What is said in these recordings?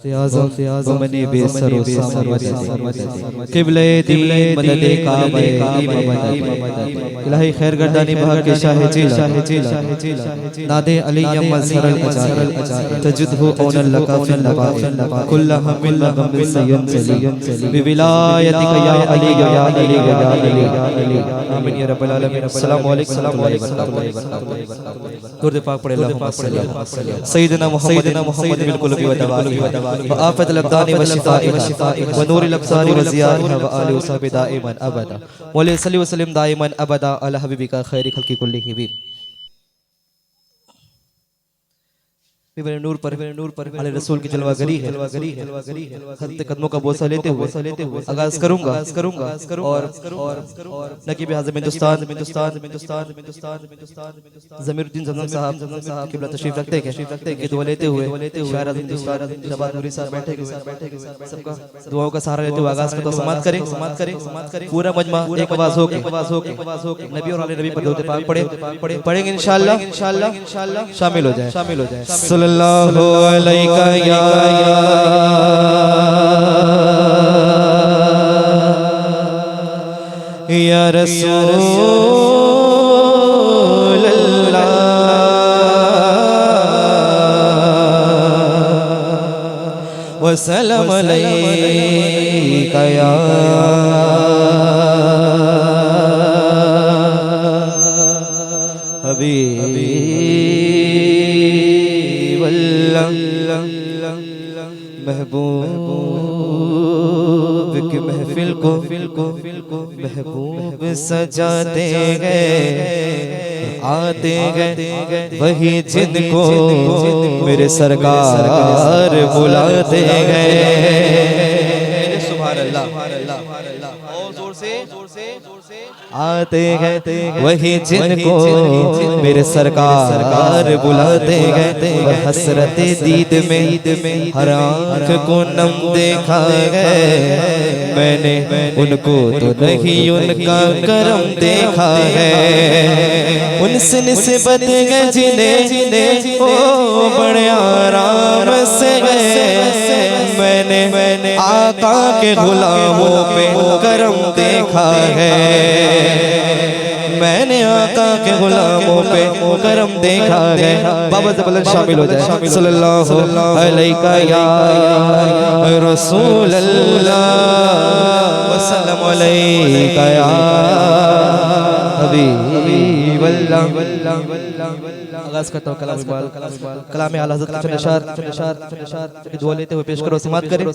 वमने बेसरो क़िबले दीन मदद काबे इलाही खैर गर्दानी भाग के शाह जिला नादे अली मज़हरल अजाइब तजदहु औनल लका फिल नबाइब कुल्ला हमिल गम सयंजली बिविलायतिक या अली या अली या अली आमीन या रब्बल आलमीन। अस्सलामु अलैकुम दुरूद पाक पढ़े अल्लाहुम्मा सय्यिदना मुहम्मद बिल्कुल व दवाई व आफत लब्दानी व शिफाई व नूरिल अब्सारी व ज़ियारिहा व आलि व सहबि दाइमन अबदा मौला सल्ली व सल्लिम दाइमन अबदा अला हबीबिका खैरि खल्क़ि कुल्लिहिम। नूर पर अले रसूल की जलवागरी है। कदमों का बोसा लेते हुए आगाज करूंगा और नकीब आज़म हिंदुस्तान ज़मीरुद्दीन ज़मज़म साहब क़िबला तशरीफ रखते हैं कि दुआ लेते हुए शायर आज़म हिंदुस्तान जवाद नूरी साहब बैठे सबका दुआओं का सहारा लेते हुए आगाज करते हुए समाअत करें पूरा मजमा एक आवाज हो के नबी और आले नबी पर दुरूद पाक पढ़ेंगे इंशाअल्लाह शामिल हो जाए सल्लल्लाहु अलैका या रसूल अल्लाह व सल्लम अलैका या महबूब की महफिल को महबूब सजाते गए आते गए वही जिनको मेरे सरकार बुलाते गए। सुभान अल्लाह और जोर से आते गए वही जिनको मेरे सरकार बुलाते गए। हसरत दीद में हर आँख को नम देखा गए मैंने उनको तो नहीं उनका करम देखा है। उनसे निस्बत गए जिन्हें ओ बड़े आराम से मैंने आका के गुलामों पे करम देखा है। मैंने आका के गुलामों पे करम देखा है। बाबा जबलन शामिल हो जाए सल्लल्लाहु अलैका या रसूल अल्लाह व सल्लम अलैका या हबीब अल्लाह। आगाज करता हूँ कलाम आला हज़रत के नशार की दुआ लेते हुए पेश करो समाअत करें।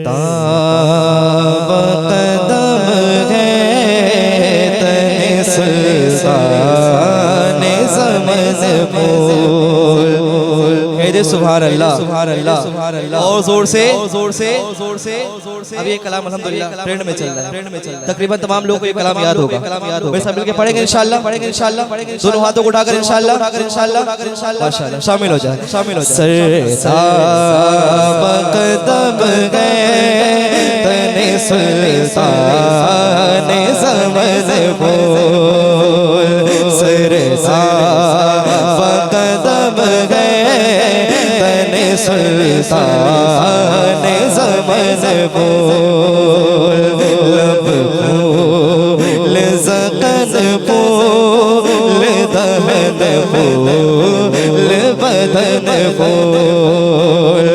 सरताब कदम है तने सुल्तान ज़मज़ बोल सुभान अल्लाह और जोर से अब ये कलाम अल्हम्दुलिल्लाह ट्रेंड में चल रहा है। तकरीबन तमाम लोगों को ये कलाम याद होगा। वैसे मिलके पढ़ेंगे इंशाअल्लाह दोनों हाथों को उठाकर इंशाअल्लाह माशाअल्लाह शामिल हो जाए। सरताब कदम गए तने सुल्तान ज़मज़ बोल सरताब कदम गए तने सुल्तान ज़मज़ बोल लब फूल ज़क़न फूल दहन फूल बदन फूल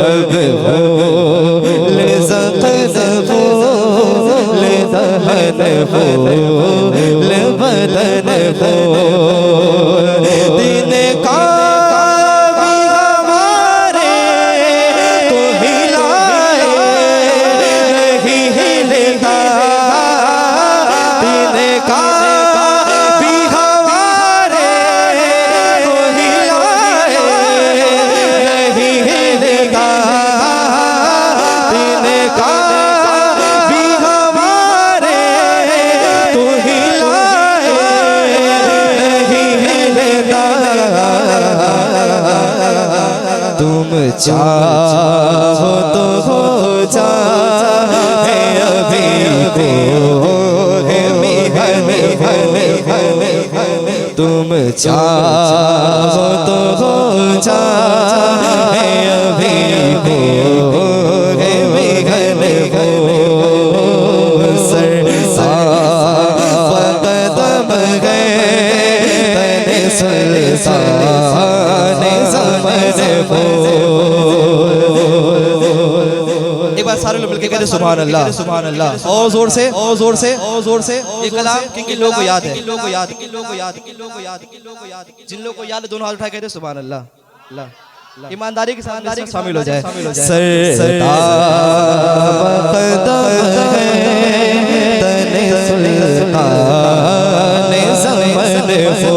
लब फूल ज़क़न फूल दहन फूल बदन फूल दिन का चाहो तो हो जाए अभी को है तुम चाहो तो हो जाए अभी हो बेघर हो सर कदम गए तने सुल्तान समझ हो। एक बार सारे लोग मिलके कहते सुभान अल्लाह सुभान अल्लाह और जोर से और जोर से और जोर से। ये कलाम किन लोगों को याद है? किन लोगों को याद? किन लोगों को याद? किन लोगों को याद? किन लोगों को याद? जिन लोगों को याद दोनों हाथ उठा कहते सुभान अल्लाह अल्लाह। ईमानदारी के साथ शामिल हो जाए। तने सुल्तान समझ हो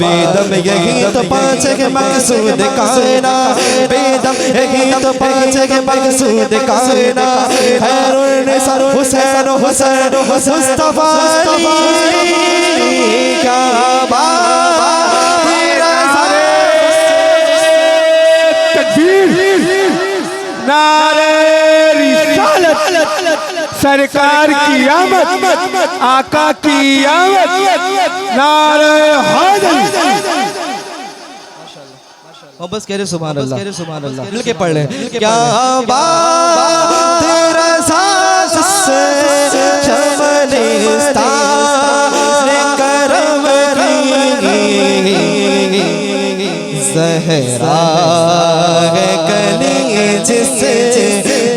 बेदम यही तो पाँच के मकसूद कायना बेदम यही तो पाँच के मकसूद कायना खैरुन्निसा हुसैन हुसैन मुस्तफा क्या नारे रिसालत सरकार की आमद आका की आमद नारे हैदर। बस कह रहे सुभान अल्लाह सुभान अल्लाह मिल के पढ़ ले। क्या बात तेरा सास से चमनिस्तान करम की ज़हरा है कली जिसे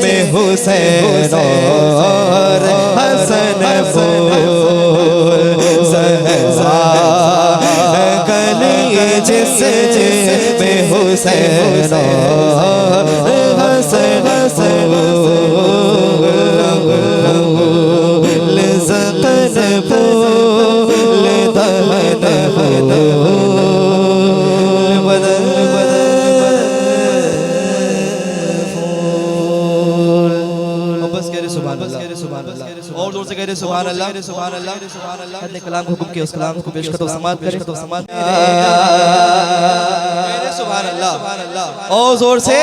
में हुसैन और हसन बोल ज़हरा है कली जिसे में हुसैन और हसन बोल ज़तन बोल दहन बोल और जोर से कह रहे सुभान अल्लाह सुभान अल्लाह सुभान अल्लाह। अपने कलाम को हुक्म किया उस कलाम को पेश करो समात करे तो समात सुभान अल्लाह और जोर से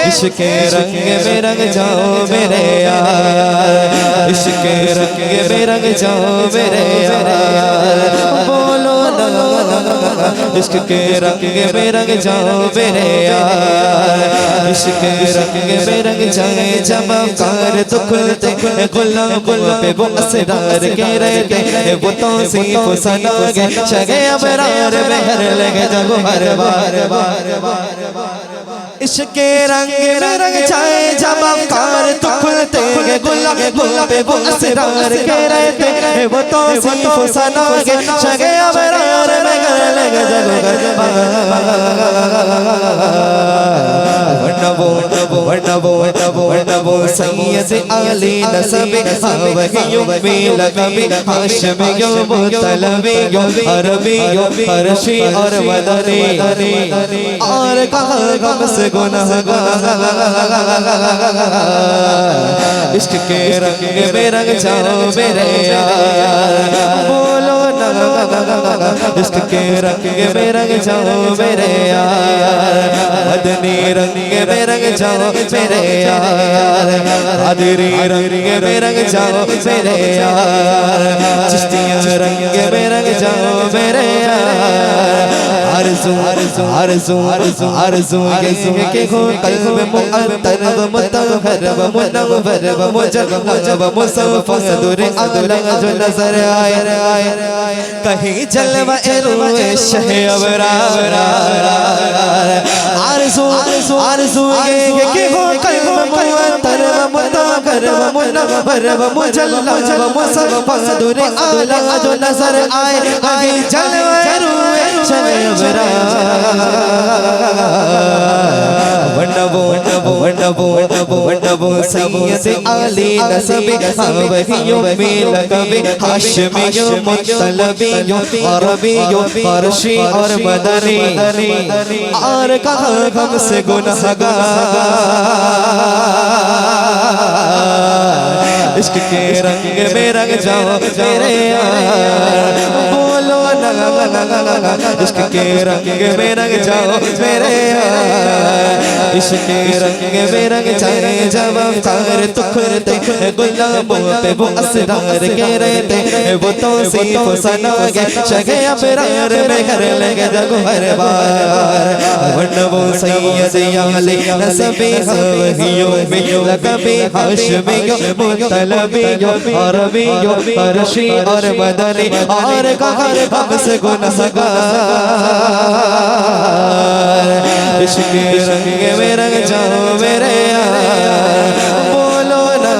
इश्क के रंग में रंग जाओ मेरे यार इश्क के रंग में रंग जाओ मेरे यार बोलो इश्क के रंग में रंग जाओ मेरे यार इश्क रंग में रंग जाए चमकार तो खुलते गुलाब पे वो असरार के रहते वो तौसीफ सना के शगे अबरार मेहर लगे जब हर बार इश्क रंग में रंग जाए चमकार तो खुलते गुलाब पे वो असरार के रहते वो तौसीफ सना के शगे अबरार मेहर लगे जब वनबो सैयद अली नसब वहियो में लकबी हाशमियो मुतलबी अरबियो फरशी और मदनी और कहा गम से गुनहगार इश्क के रंग में रंग जाओ मेरे यार बोलो ना इश्क के रंग में रंग जाओ मेरे यार मदनी रंग में रंग जाओ मेरे यार आदरी रंग में रंग जाओ मेरे यार चिश्तिया रंग में रंग जाओ मेरे यार आरज़ू के हो कल्ब मुअत्तर व मुतहहर व मुनव्वर व मुजव्वब व मुसफ़ा दुर अगला जो नजर आए कहीं जलवा रूए शह अबरार आरज़ू के हो कल्ब मुअत्तर व मुतहहर व मुनव्वर व मुजव्वब व मुसफ़ा दुर अगला जो नजर आए कहीं जलवा रूए शह वनबो सैयद अली नसबी वहियो में लकबी हाशमियो मुतलबियो अरबियो फरशी और मदनी और कहा गम से गुनहगार इश्क के रंग में रंग जाओ मेरे यार बोलो ना इश्क के रंग में रंग जाओ मेरे यार इश्क के रंग में रंग जाए जब कार तो खुलते गुलाबों पे वो असरार के रहते वो तौसीफ सना के शगे अबरार में कर लगे जग हर बार वनबो सैयद अली नसबी वहियो में लकबी हाशमियो मुतलबियो अरबियो फरशी और मदनी और कहर हमसे गुनहगार इश्क रंग में रंग जाओ मेरे यार बोलो ना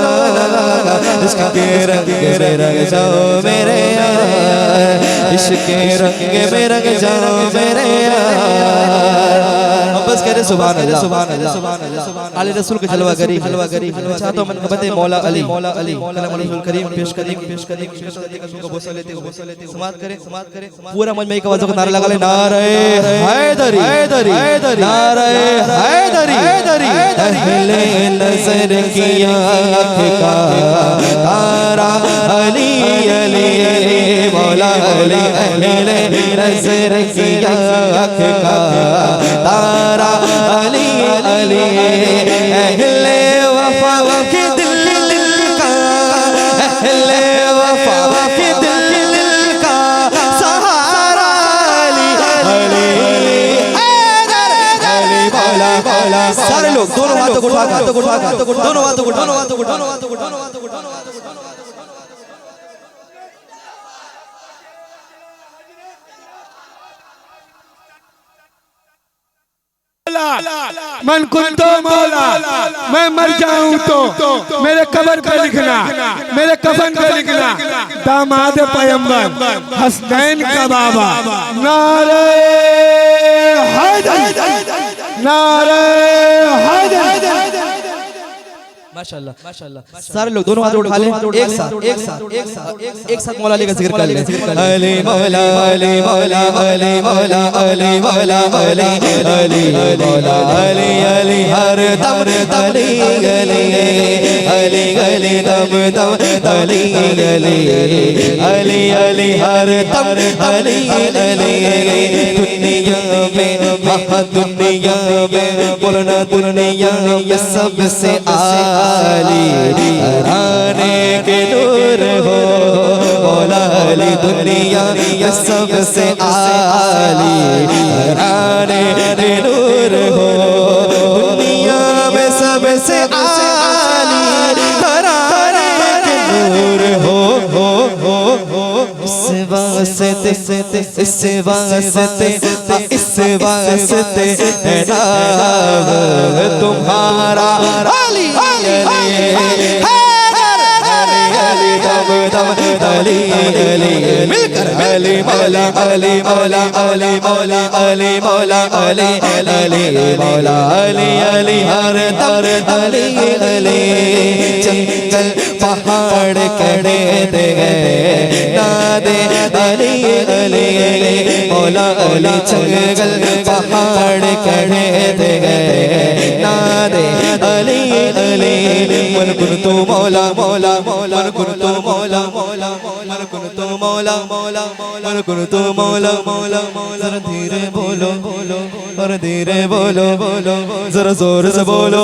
इश्क के रंग में रंग जाओ मेरे यार इश्क रंग में रंग जाओ मेरे यार बस करे सुभान अल्लाह अली रसूल के जलवा करी चाहता मन बते मौला अली कलम रसूल करीम पेश करें को बोसा लेते हो समात करें पूरा मन में एक आवाज का नारा लगा ले नारे हैदरी नारे हैदरी अहले नजर की आँख का तारा अली अली मौला अली अहले नजर की आँख का तारा अली अली अहले वफा के दिल का अहले वफा के दिल का सहारा अली अली मौला सारे लोग दोनों हाथों को उठा मन कुन तो मौला मैं मर जाऊं तो मेरे कब्र पे लिखना मेरे कफन पे लिखना दामाद पैगंबर हसनैन का बाबा नारे हैदर नारे हैदर माशाल्लाह सारे लोग दोनों हाथ उठा लें एक साथ मौला अली का जिक्र कर लें अली मौला अली मौला अली मौला अली मौला अली अली मौला अली अली हर दम अली अली अली अली दम दम अली अली अली अली हर दम अली अली दुनिया में बोलना दुनिया में सबसे आली राने के नूर हो मौला अली दुनिया में सबसे आली राने के नूर हो दुनिया वास्ते है नाम तुम्हारा अली अली अली अली मिलकर अली मौला अली मौला अली मौला अली मौला अली अली मौला अली अली हर दर अली अली जंगल पहाड़ कड़े दे गए नादे अली अली मौला अली जंगल पहाड़ कड़े दे गए नादे अली अली मन कुन तू मौला मौला मन कुन तू मौला मौला मन कुन तू मौला मौला मन कुन तू मौला मौला जरा धीरे बोलो बोलो और धीरे बोलो बोलो जरा जोर से बोलो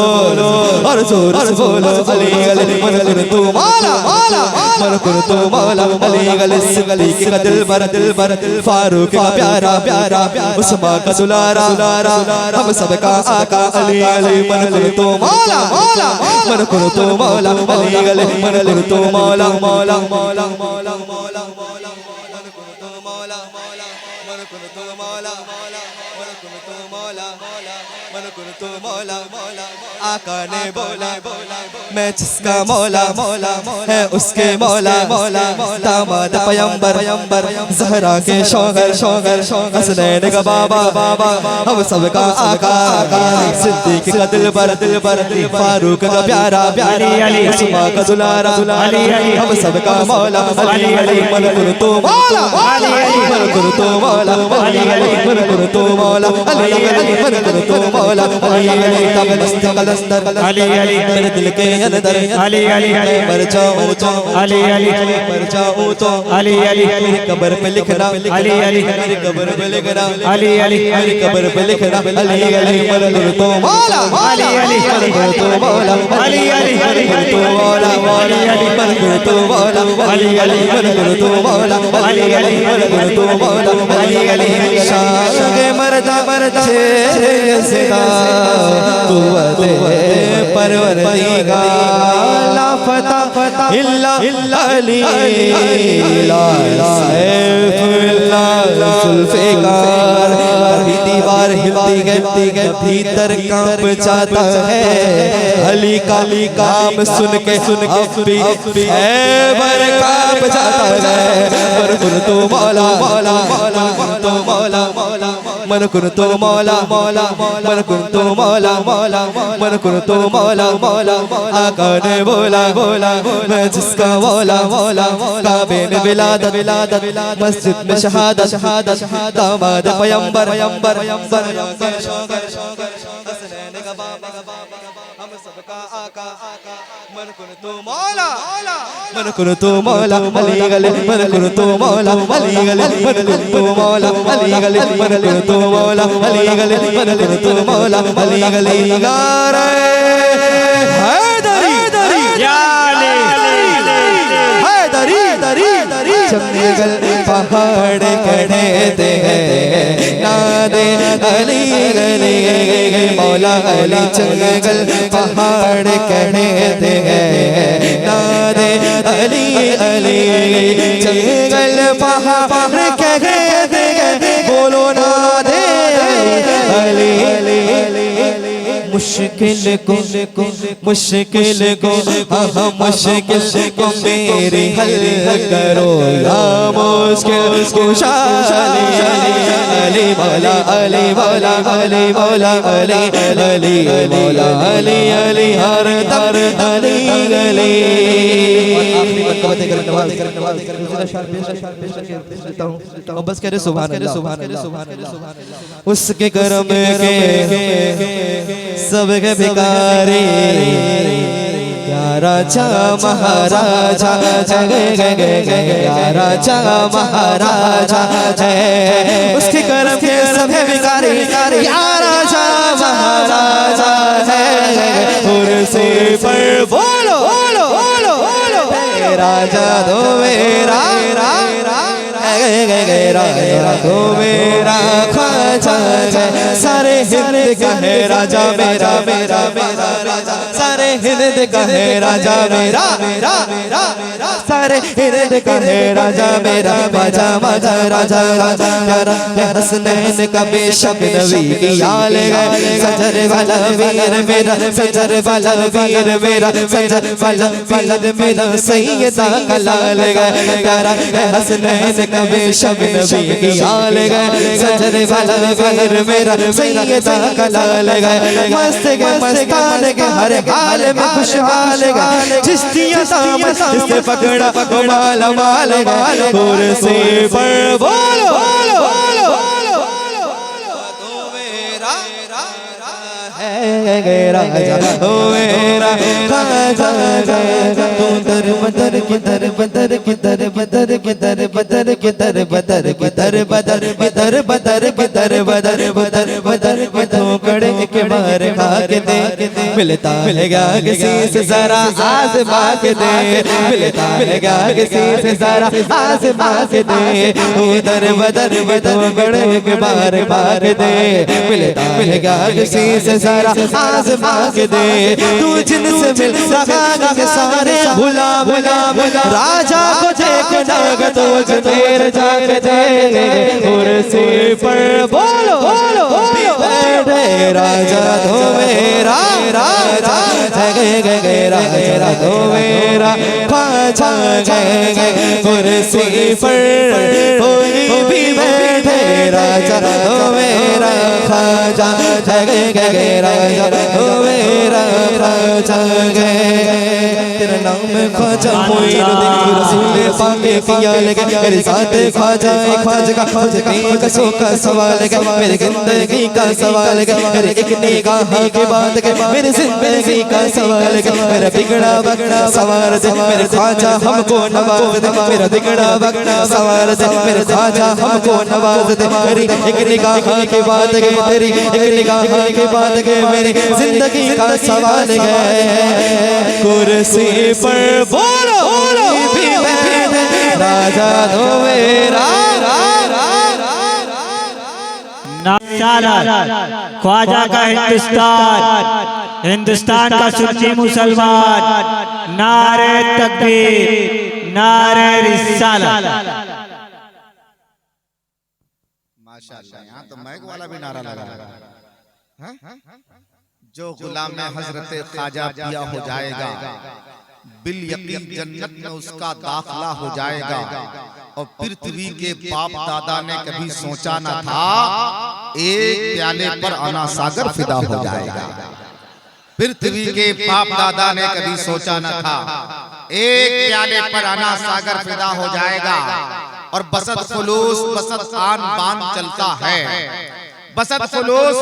और जोर से बोलो अली अली मन कुन तू मौला मौला मन कुन तू मौला अली अली सिगली का दिल बर फारूक का प्यारा प्यारा उस्मान का दुलारा हम सबका आका अली अली मन कुन तू मौला मौला मन कुन तू मौला अली अली मन कुन तू मौला मौला मौला मौला मौला मौला मन कुन तू मौला मौला मन कुन तू मौला मौला मन कुन तू मौला मौला मन कुन तू मौला मौला आका ने बोला मैं जिसका मौला मौला है उसके मौला मौला दामाद पैगंबर ज़हरा के शौहर हसनैन का बाबा हम सबका आका सिद्दीक का दिलबर फारूक का प्यारा उस्मान का दुलारा हम सबका मौला अली मन कुन तू मौला मन कुन तू मौला मन कुन तू मौला अली मन कुन तू मौला अली मेरे दिल के अंदर अली मर जाऊं तो अली मर जाऊं तो अली मेरी कब्र पे लिखना अली मेरी कब्र पे लिखना अली मेरी कब्र पे लिखना अली मन कुन तू मौला अली मन कुन तू मौला अली मन कुन तू मौला मन कुन तू मौला अली मन कुन तू मौला अली मन कुन तू मौला अली शाह मरदा सिदा कुव्वते परवरदिगार ला फता इल्ला अली ला सैफ इल्ला जुल्फ़िकार दीवार हिलती गई भीतर कांप जाता है अली का काम सुन के अब भी ऐबर कांप जाता है मन कुन तू मौला मन तू मौला मन कुन तू मौला मन कुन तू मौला मन कुन तू मौला आका ने बोला मैं जिसका मौला काबे में विलादत मस्जिद में शहादत दामाद पैगंबर हसनैन का बाबा हम सबका आका मन कुन तू मौला मन कुन तू मौला अली अली मन कुन तू मौला अली अली मन कुन तू मौला अली अली मन कुन तू मौला अली अली मन कुन तू मौला अली अली गारे हैदरी या हैदरी चंदेगल पहाड़ कड़े दे नादे अली अली मौला अली चंदेगल पहाड़ कड़े दे नादे अली अली चंदेगल पहाड़ कड़े दे बोलो नादे अली मुश्किल को मुश्किल को मेरी हल करो या मुश्किल कुशा अली मौला अली मौला अली मौला अली अली मौला अली अली हर दर अली अली बस करे सुभान अल्लाह उसके करम के सबके भिखारी क्या राजा महाराजा क्या राजा महाराजा उसके करम के सबके भिखारी क्या राजा महाराजा कुर्सी पर बोलो राजा दो मेरा राजा दो मेरा ख्वाजा सारे हिंद का है राजा मेरा मेरा मेरा राजा, सारे हिंद का है राजा मेरा मेरा मेरा, सारे हिंद का है राजा मेरा, बाजा बाजा राजा राजा प्यारा हसनैन का बेशक नबी की आल गए, सजर वाला वीर मेरा, सजर वाला वीर मेरा, सजर वाला वीर मेरा सैयदा का लाल गए, प्यारा हसनैन का बेशक नबी की आल गए, सजर वाला वीर मेरा सैयदा का लाल गए, मस्त के मस्तान के हर हाल में खुशहाल गए, चिश्तिया दामन जिसने पकड़ा माल माल माल, कुर्सी पर बोलो बोलो बोलो तो मेरा है राजा, ओ मेरा खाजा तू दर बदर की दर बदर की दर बदर की दर बदर की दर बदर की दर बदर बदर बदर बदर बदर बदर बदर ठोकड़े के मार खा के दे, मिलता मिलेगा किसी से जरा आज़मा के दे, मिलता मिलेगा किसी से जरा आज़मा के दे, दर बदर ठोकड़े के मार खा के दे, मिलता मिलेगा किसी से जरा आज़मा के दे, तू जिनसे मिल सका के सारे भुला भुला भुला, राजा को देखना तो देर जाके दे, कुर्सी पर बोलो बोलो बैठे राजा तो मेरा राजा, जगे गए राजा तो मेरा ख्वाजा, गए कुर्सी पर कोई भी बैठे राजा तो मेरा ख्वाजा, जगे गए राजा तो मेरा ख्वाजा, तेरा नाम ख्वाजा मोइनुद्दीन रसूल पाक किया लगे, मेरे साथ ख्वाजा ख्वाजा का ख्वाजा कसों का सवाल है, मेरी जिंदगी का सवाल है, मेरे एक निगाह के बाद मेरी जिंदगी का सवाल है, मेरा बिगड़ा बगड़ा सवार दे मेरे ख्वाजा हमको नवाज दे, मेरा बिगड़ा बगड़ा सवार दे मेरे ख्वाजा हमको नवाज दे, मेरी एक निगाह के बाद तेरी एक निगाह के बाद मेरी जिंदगी का सवाल है, कुर्सी पर बोलो बोलो राजा तो मेरा ख्वाजा का हिंदुस्तान, हिंदुस्तान का सुन्नी मुसलमान, नारे तकबीर नारे रिसालत। माशाअल्लाह, यहाँ तो मैक वाला भी नारा लगा है, जो गुलाम हजरत ख्वाजा पिया हो जाएगा, बिल यकीन जन्नत में उसका दाखला हो जाएगा, और पृथ्वी के बाप दादा ने कभी सोचा न था एक प्याले पर आना सागर फिदा हो जाएगा, पृथ्वी के बाप दादा ने कभी सोचा न था एक प्याले पर आना सागर फिदा हो जाएगा, और बसत फुलूस बसत आन बान चलता है, बसत फुलूस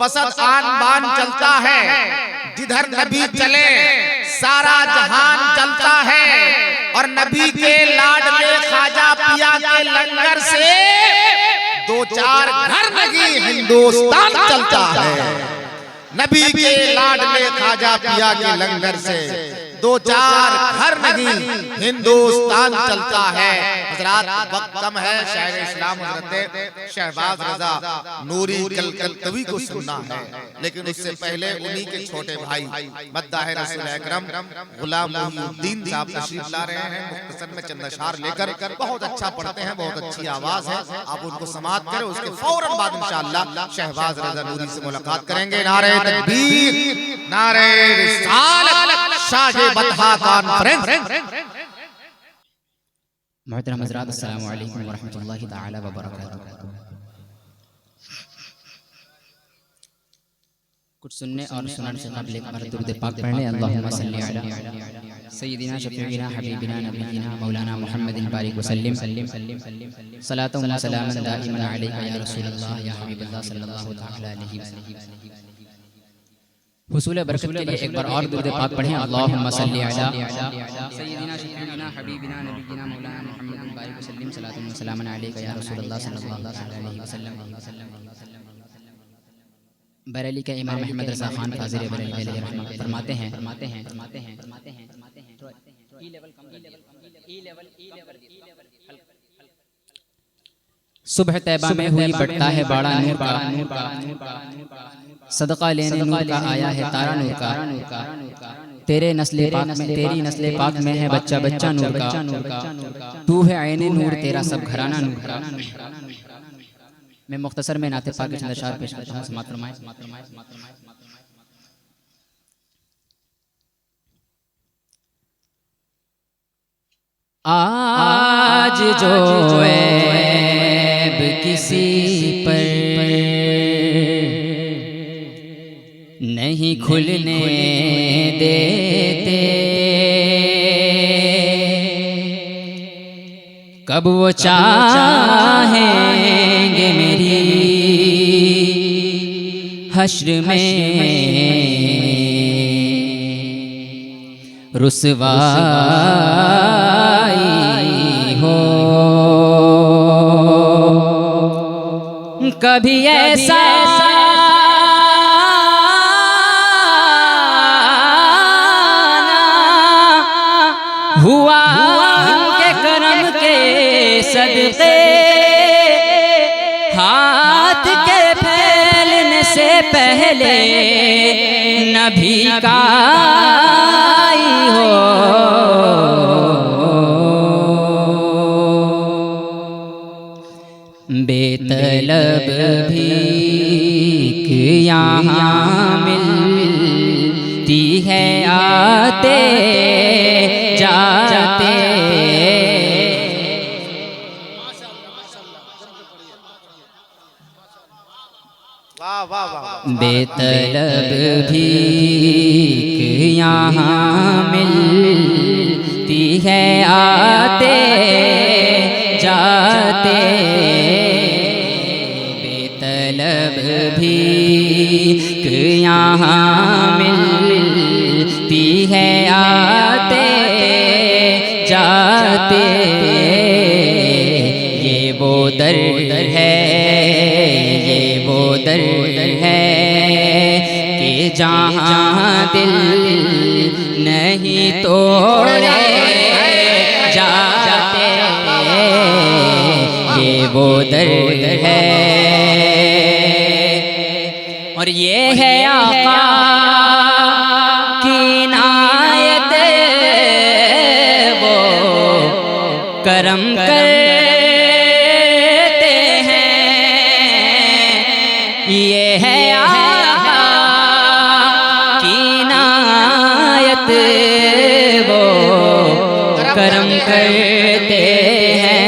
बसत आन बान चलता है, जिधर नबी चले सारा जहान चलता है, और नबी के लाडले ख्वाजा पिया के लंगर से दो चार घर नहीं हिंदुस्तान चलता है, नबी के लाडले ख्वाजा पिया के लंगर से दो चार घर नहीं हिंदुस्तान चलता है। हजरात वक्त कम है, शायर इस्लाम हजरत शहबाज रजा नूरी कलकत्तवी को सुनना है, लेकिन उससे पहले उन्हीं के छोटे भाई मद्दाह रसूल अकरम गुलाम मोहिउद्दीन साहब तशरीफ ला रहे हैं, मुख्तसर में चंद अशआर लेकर, बहुत अच्छा पढ़ते हैं, बहुत अच्छी आवाज है, आप उनको समाअत करें, उसके फौरन बाद इंशाअल्लाह शहबाज रजा नूरी से मुलाकात करेंगे। नारे तकबीर नारे रिसालत, शाह बतहा कॉन्फ्रेंस। मोहतरम हज़रात, अस्सलामु अलैकुम व रहमतुल्लाहि तआला व बरकातहू। कुछ सुनने और सुनाने से कबल एक बार दुरूद पाक पढ़ने। अल्लाहुम्मा सल्ली अला सय्यिदिना शफीइना हबीबिना नबीना मौलाना मुहम्मदिन बारिक वसल्लिम सलातु व सलामन दाइमन अलैका या रसूलल्लाह या हबीबल्लाह सल्लल्लाहु तआला अलैहि वसल्लम। हुसूल बरकत के लिए एक बार और दुरूद पाक पढ़ें। अल्लाहुम्मा सल्ली अला सय्यिदिना शफीइना हबीबिना नबीना मौलाना मुहम्मदिन बारिक वसल्लिम सलातु व सलामन अलैका या रसूलल्लाह सल्लल्लाहु अलैहि वसल्लम। बरेली के इमाम अहमद रज़ा खान फाज़िल बरेली अलैहि रहमत फरमाते हैं सुबह तैबा में हुई बढ़ता है बड़ा नूर का, सदका लेने नूर का आया है तारा नूर का। तेरे नस्ले पाक में, तेरी नस्ले पाक में है बच्चा बच्चा नूर का। तू है आईने नूर, तेरा सब घराना नूर का। मैं मुख्तसर में नाते पाक के चंद अशआर पेश करता हूं। समात फरमाएं। आज जो ऐब किसी पर नहीं खुलने देते, कब वो चाहेंगे मेरी हश्र में रुसवाई हो। कभी ऐसा हुआ के करम के सदके, हाथ के फैलने से पहले नबी का हो। बेतलब भीख यहाँ मिलती है आते जाते, बेतलब भीख यहाँ मिलती है आते जाते, बेतलब भीख यहाँ मिलती है आते जाते। ये वो दर्द है, ये वो दर्द है कि जहाँ दिल नहीं तोड़े जाते, ये वो दर्द है। और ये है आका की इनायत, वो करम करते हैं। ये है आका की इनायत, वो करम करते हैं।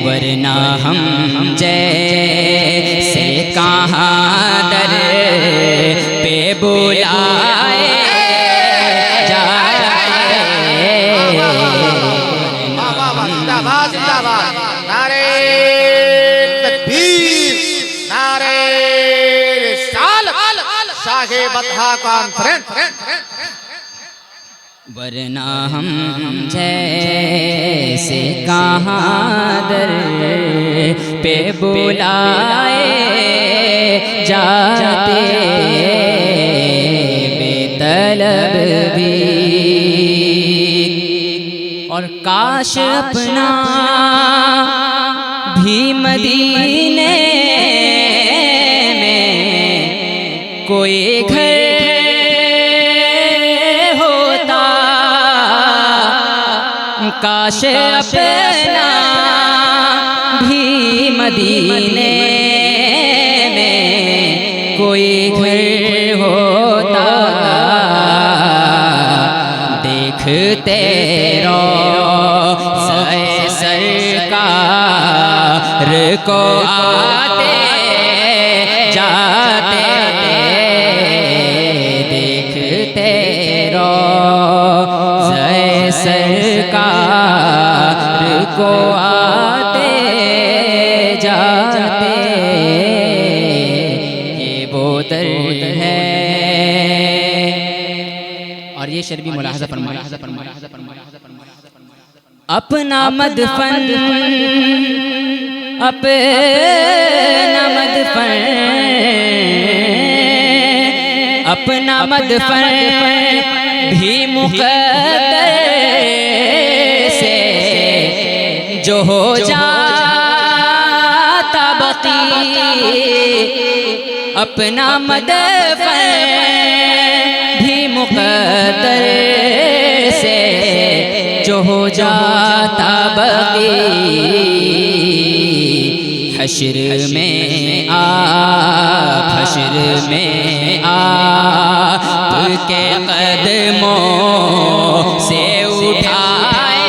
वरना हम जैसे कहाँ दर पे बुलाए नारे तकबीर, नारे रिसालत, शाहे बतहा कॉन्फ्रेंस। वरना हम जैसे कहाँ दर पे बुलाए जाते, बेतलब भी। और काश अपना भी मदीने में कोई घर होता, काश अपना भी मदीने में कोई घर होता। देखते रोज़े सरकार को आते जाते, देखते रोज़े सरकार को आते जाते। ये वो दर्द है। और ये शेर भी मुलाहज़ा फरमाया, अपना मदफन, अपना मदफन, अपना मदफन भी मुक़द्दर से जो जो हो जाता बकी अपना मदफन भी मुक़द्दर से, जो हो जाता बकी हश्र में आपके कदमों से उठाए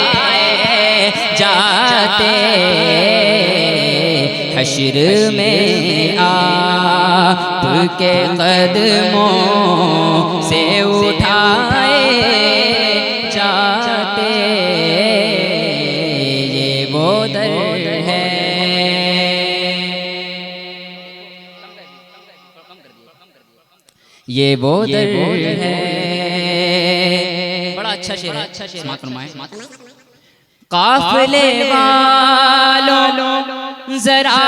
जाते, हश्र में आपके कदमों से उठाए जाते। ये वो दर है, ये वो दर है। बड़ा अच्छा शेर है, समात फरमाएं। काफिले वालों जरा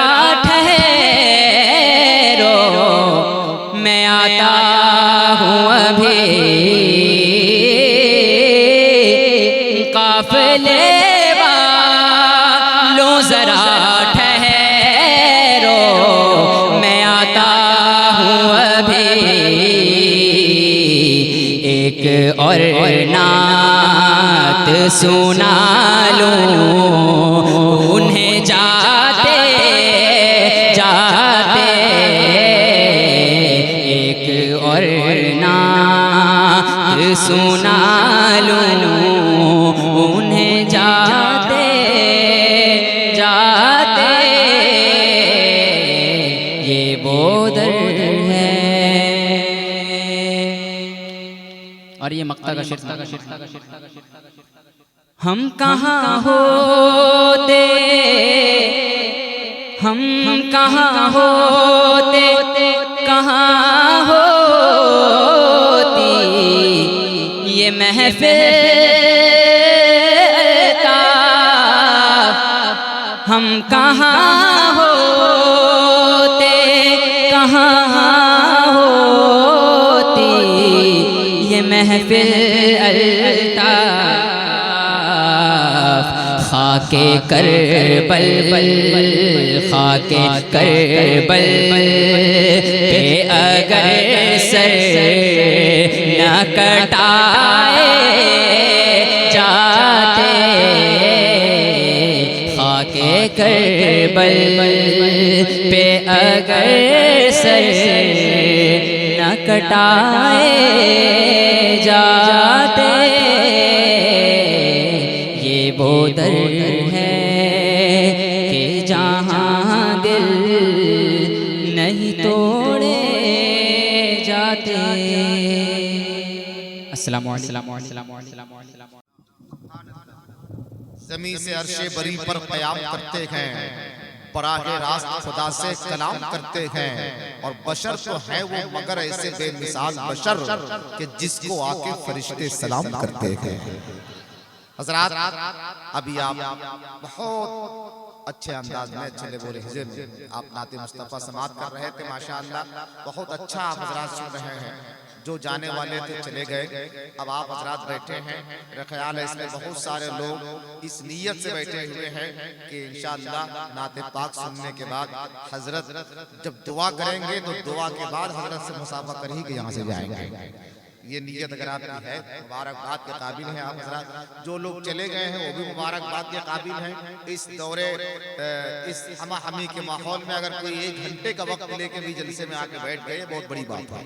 ठहरो, मैं आता हूँ अभी। काफिले वालों जरा ठहरो, मैं आता हूँ अभी। एक और नात सुना लूं उन्हें जाते जाते, एक और नात सुना लूं उन्हें जाते जाते। ये वो दर है। और ये मक्ता का शेर। हम कहाँ होते, हम कहाँ होते, कहाँ होती ये महफिल ताफ। हम कहाँ होते, कहाँ होती ये महफिल अल्ताफ। खाके करबल, खाके करबल पे अगर सर न कटाए जाते, खाके करबल पे अगर सर न कटाए जाते। ये वो दर है कि जहाँ दिल नहीं तोड़े जाते। अस्सलामु अलैकुम। ज़मीन से अर्शे बरी पर क़याम करते हैं, बराहे रास्त खुदा से कलाम करते हैं। और बशर तो है वो मगर ऐसे बेमिसाल बशर कि जिसको आके फरिश्ते सलाम करते हैं। हज़रात, अभी आप बहुत अच्छे अंदाज में अच्छे बोले हिज़्र में आप नाते मुस्तफ़ा समात कर रहे थे। माशाअल्लाह बहुत अच्छा आप हज़रात सुन रहे हैं। जो जाने वाले थे चले गए, अब आप हज़रात बैठे हैं। मेरा ख्याल है इसमें बहुत सारे लोग इस नीयत से बैठे हुए हैं कि इंशाअल्लाह नाते पाक सुनने के बाद हज़रत जब दुआ करेंगे तो दुआ के बाद हज़रत से मुसाफा कर ही के यहाँ से जाएंगे। ये नीयत अगर आपकी है, मुबारकबाद के काबिल हैं आप हज़रात। जो लोग चले गए हैं वो भी मुबारकबाद के काबिल हैं। इस दौरे इस हमा हमी के माहौल में अगर कोई 1 घंटे का वक्त लेके भी जलसे में आके बैठ गए, बहुत बड़ी बात है।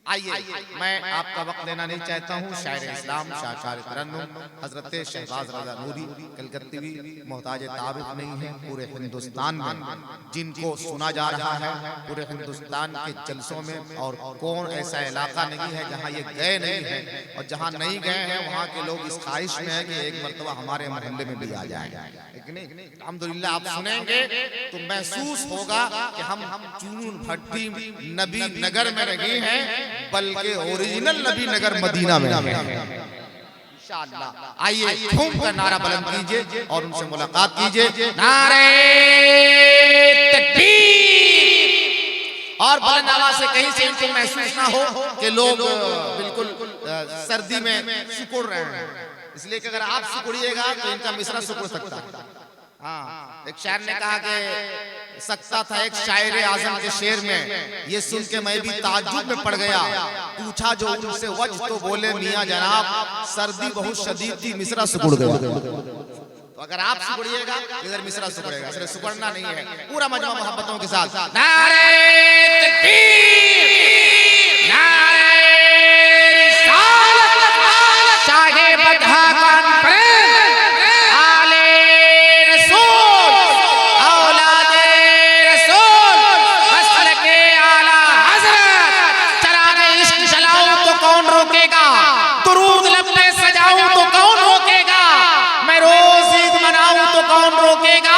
आइए, मैं आपका वक्त लेना नहीं चाहता हूँ। शायर इस्लाम शायर तरन्नुम हजरत शहबाज रज़ा नूरी कलकत्ती मोहताज तारीफ नहीं है पूरे हिंदुस्तान में, जिनको सुना जा रहा है पूरे हिंदुस्तान के जलसों में। और कौन ऐसा इलाका नहीं है जहाँ ये गए नहीं है, और जहाँ नहीं गए हैं वहाँ के लोग इस ख्वाहिश में है कि एक मरतबा हमारे मोहल्ले में भी आ जाए। अल्हम्दुलिल्लाह आप सुनेंगे तो महसूस होगा कि हम चून भट्टी नबी नगर में रहे हैं, बल्कि ओरिजिनल नबी नगर मदीना में है। इंशाअल्लाह आइए झूम कर नारा बुलंद कीजिए और उनसे मुलाकात कीजिए। नारे तकबीर। और बुलंद आवाज से कहीं से इनको महसूस ना हो कि लोग बिल्कुल सर्दी में सिकुड़ रहे हैं, इसलिए कि अगर आप सिकुड़िएगा तो इनका मिसरा सिकुड़ सकता है। हाँ, एक शायर ने कहा कि सकता था एक शायर आजम के शेर में, ये सुन के मैं भी ताज्जुब में पड़ गया। पूछा जो उनसे वज तो बोले मियां जनाब, सर्दी बहुत शदीद थी मिसरा सुकुड़ गया। तो अगर आप सुकुड़िएगा इधर मिसरा सुकुड़ेगा, सिर्फ सुकुड़ना नहीं है, पूरा मजमा मोहब्बतों के साथ। नारे तकबीर, नारे रिसालत, शाहे बदहा कॉन्फ्रेंस, आले रसूल, औलादे रसूल, मसलके आला हजरत। चरागे इश्क जलाऊं तो कौन रोकेगा, दुरूद लब पे सजाऊं तो कौन रोकेगा, मैं रोज ईद मनाऊं तो कौन रोकेगा,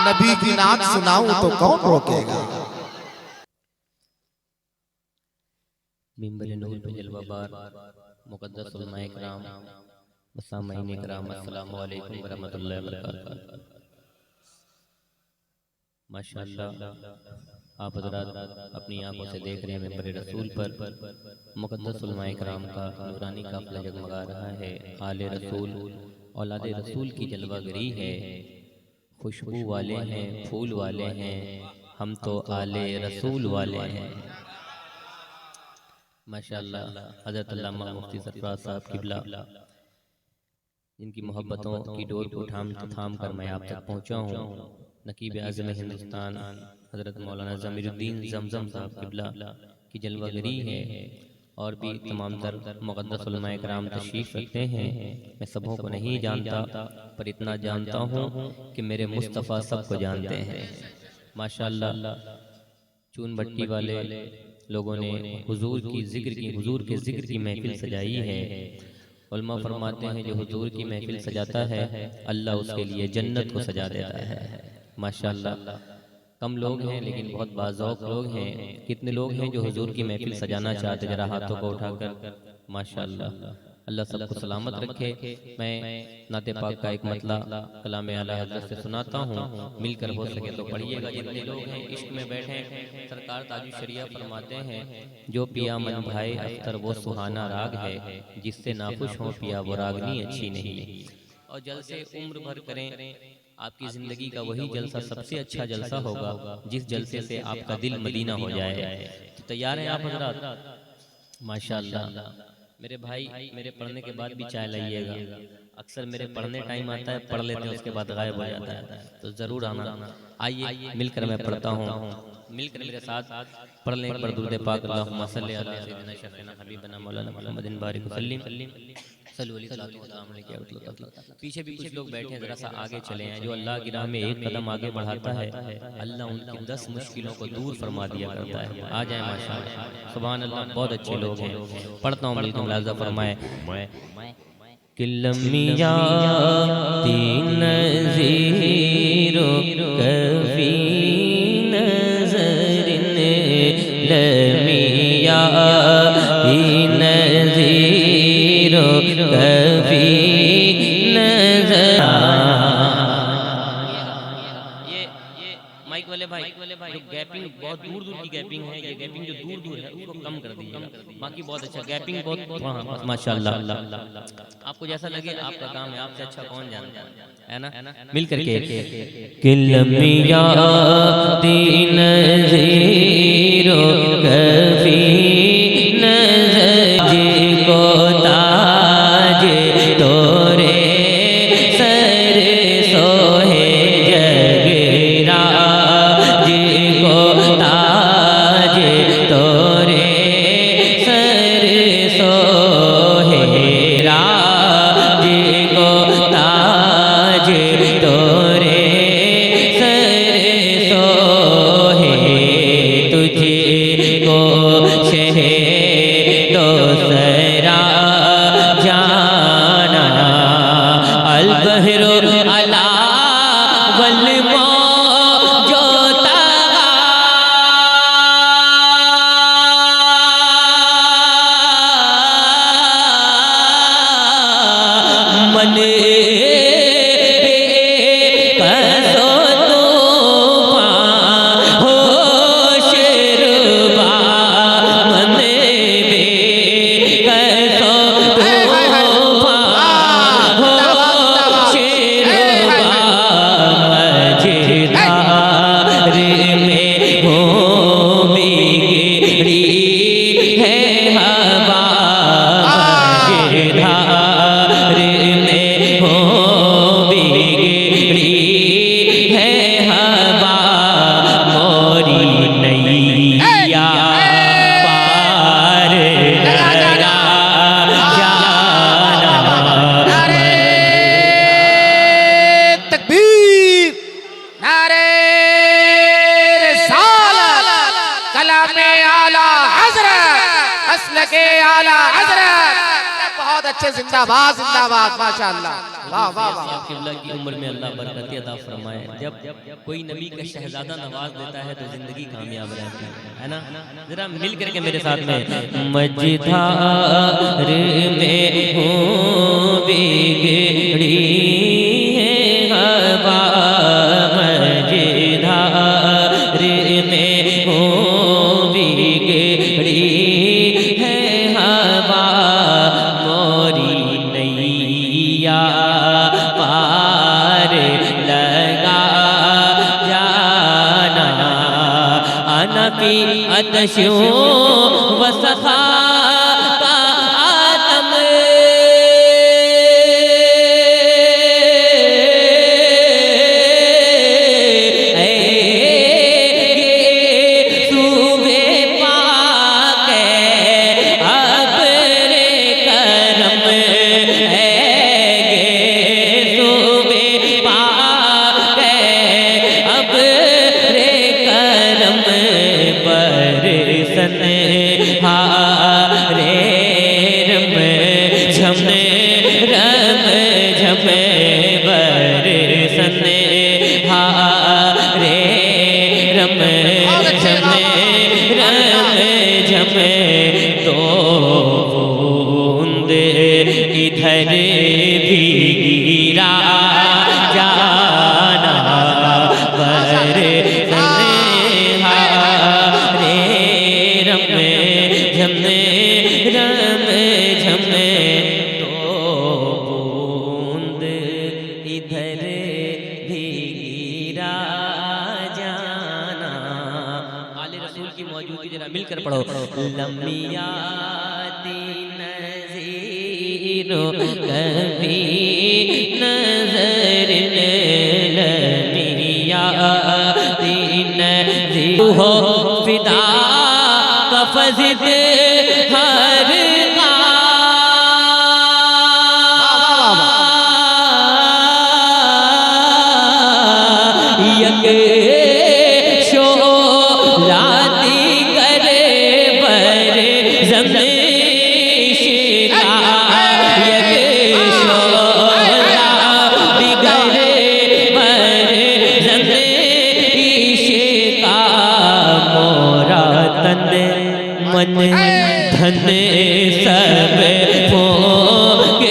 नबी की नात सुनाऊं तो कौन रोकेगा। मिंबर नूर पे जलवाबार मुक़द्दस उलमाए किराम व सामईन किराम, अस्सलामु अलैकुम व रहमतुल्लाहि व बरकातहू। माशाअल्लाह आप हज़रात अपनी आंखों से देख रहे हैं मिंबर रसूल पर मुक़द्दस उलमाए किराम का नूरानी काफ़िला जगमगा रहा है। आले रसूल औलादे रसूल की जलवागरी है, खुशबू वाले हैं, फूल वाले हैं, हम तो आले रसूल वाले हैं। माशाअल्लाह हज़रत अल्लामा मुफ्ती सरफराज साहब किबला जिनकी मोहब्बतों की डोर को थाम कर मैं आप तक पहुँचा हूँ। नकीब आज़म हिंदुस्तान हज़रत मौलाना ज़मीरुद्दीन ज़मज़म साहब किबला की जलवागरी है, और भी तमाम तर मुक़द्दस उलमाए किराम तशरीफ़ रखते हैं। मैं सबों को नहीं जानता, पर इतना जानता हूँ कि मेरे मुस्तफ़ा सबको जानते हैं। माशाअल्लाह चून भट्टी वाले लोगों ने हुजूर के ज़िक्र की महफिल सजाई है। उलमा फरमाते हैं जो हुजूर की महफिल सजाता है अल्लाह उसके लिए जन्नत को सजा देता है। माशाअल्लाह कम लोग हैं लेकिन बहुत बाज़ौक़ लोग हैं। कितने लोग हैं जो हुजूर की महफिल सजाना चाहते, जरा हाथों को उठाकर। माशाअल्लाह अल्लाह सबको सलामत रखे। मैं नाते पाक का एक मतला कलाम आला हज़रत से सुनाता हूँ, मिलकर हो सके तो पढ़िएगा। जितने लोग हैं इश्क में बैठे, सरकार ताजुल शरिया फरमाते हैं जो पिया मन भाई अख्तर वो सुहाना राग है, जिससे नाखुश हो पिया वो रागनी अच्छी नहीं। और जलसे उम्र भर करें, आपकी ज़िंदगी का वही जलसा सबसे अच्छा जलसा होगा जिस जलसे से आपका दिल मदीना हो जाए। तो तैयार हैं आप हज़रात? माशाअल्लाह मेरे भाई, मेरे पढ़ने के बाद भी चाय लाइएगा। अक्सर मेरे पढ़ने टाइम आता है, पढ़ लेते हैं, उसके बाद गायब हो जाता है, तो ज़रूर आना। आइए मिलकर मैं पढ़ता हूँ, मिलकर मेरे साथ पढ़ लें पर दुरूद पाक अल्लाहुम्मा सल्ली अला सय्यिदिना शफ़ीना हबीबना मौलाना मुहम्मदिन बारिक वसल्लिम। पीछे भी कुछ लोग बैठे हैं, जरा सा आगे चले हैं। जो अल्लाह की राह में एक कदम आगे बढ़ाता है अल्लाह उनकी 10 मुश्किलों को दूर फरमा दिया करता है। आ जाए माशाअल्लाह, सुभान अल्लाह, बहुत अच्छे लोग हैं। पढ़ता हूँ, मिलकर मुलाज़ा फरमाए। किलमिया तीन ज़ीरो कफ़ी नज़रिन लमिया तीन ज़ीरो कफ़ी नज़र। ये माइक वाले भाई जो गैपिंग बहुत दूर की गैपिंग है, ये गैपिंग जो दूर है उसको कम कर दीजिए। बाकी बहुत अच्छा गैपिंग बहुत माशाअल्लाह। आपको जैसा लगे आपका काम है, आपसे अच्छा कौन जानता है ना। मिल करके किलमिया तीन ज़ीरो कफ़ी नज़र को ताज तोरे सर सोहे जगरा को ताज तोरे सर सोहे राज को ताज तोरे सर सोहे तुझे को शहे दोसरा जाना अलबहरो अला वलमो जोता मन कसो तूफान हो शेरबा मन कलामे आला हजरत मसलके आला हजरत। बहुत अच्छे, जिंदाबाद जिंदाबाद, माशाअल्लाह, वाह वाह वाह। किबला की उम्र में अल्लाह बरकत अता फरमाए। जब कोई नबी का शहजादा नवाज देता है तो जिंदगी कामयाब रहती है ना। जरा मिल करके मेरे साथ में मझधार में हूँ बिगड़ी है हवा, मझधार में हूँ बिगड़ी है हवा, मोरी नैया पार लगा जाना, अनफी अतशों वसखा का आलम, सूबे पाक अब रे करम, सूबे पाक अब रे करम, बरसन हारे रम झम रम झम, बरसन हारे रम झम रम झम, तो बूंद इधर भी गिरा जाना, बरसन हारे रम झम रम झम, तो बूंद इधर भी गिरा जाना। आले रसूल की मौजूदगी जरा मिलकर पढ़ो। लम्बियाती नज़ीरो कभी नजर लम्बियाती नज़ीरो हो फिदा कफजिद हर का, यक शोलाती करे बर जमशीरा, यक शोलाती करे बर जमशीरा, मोरा तन मन धन सब भोग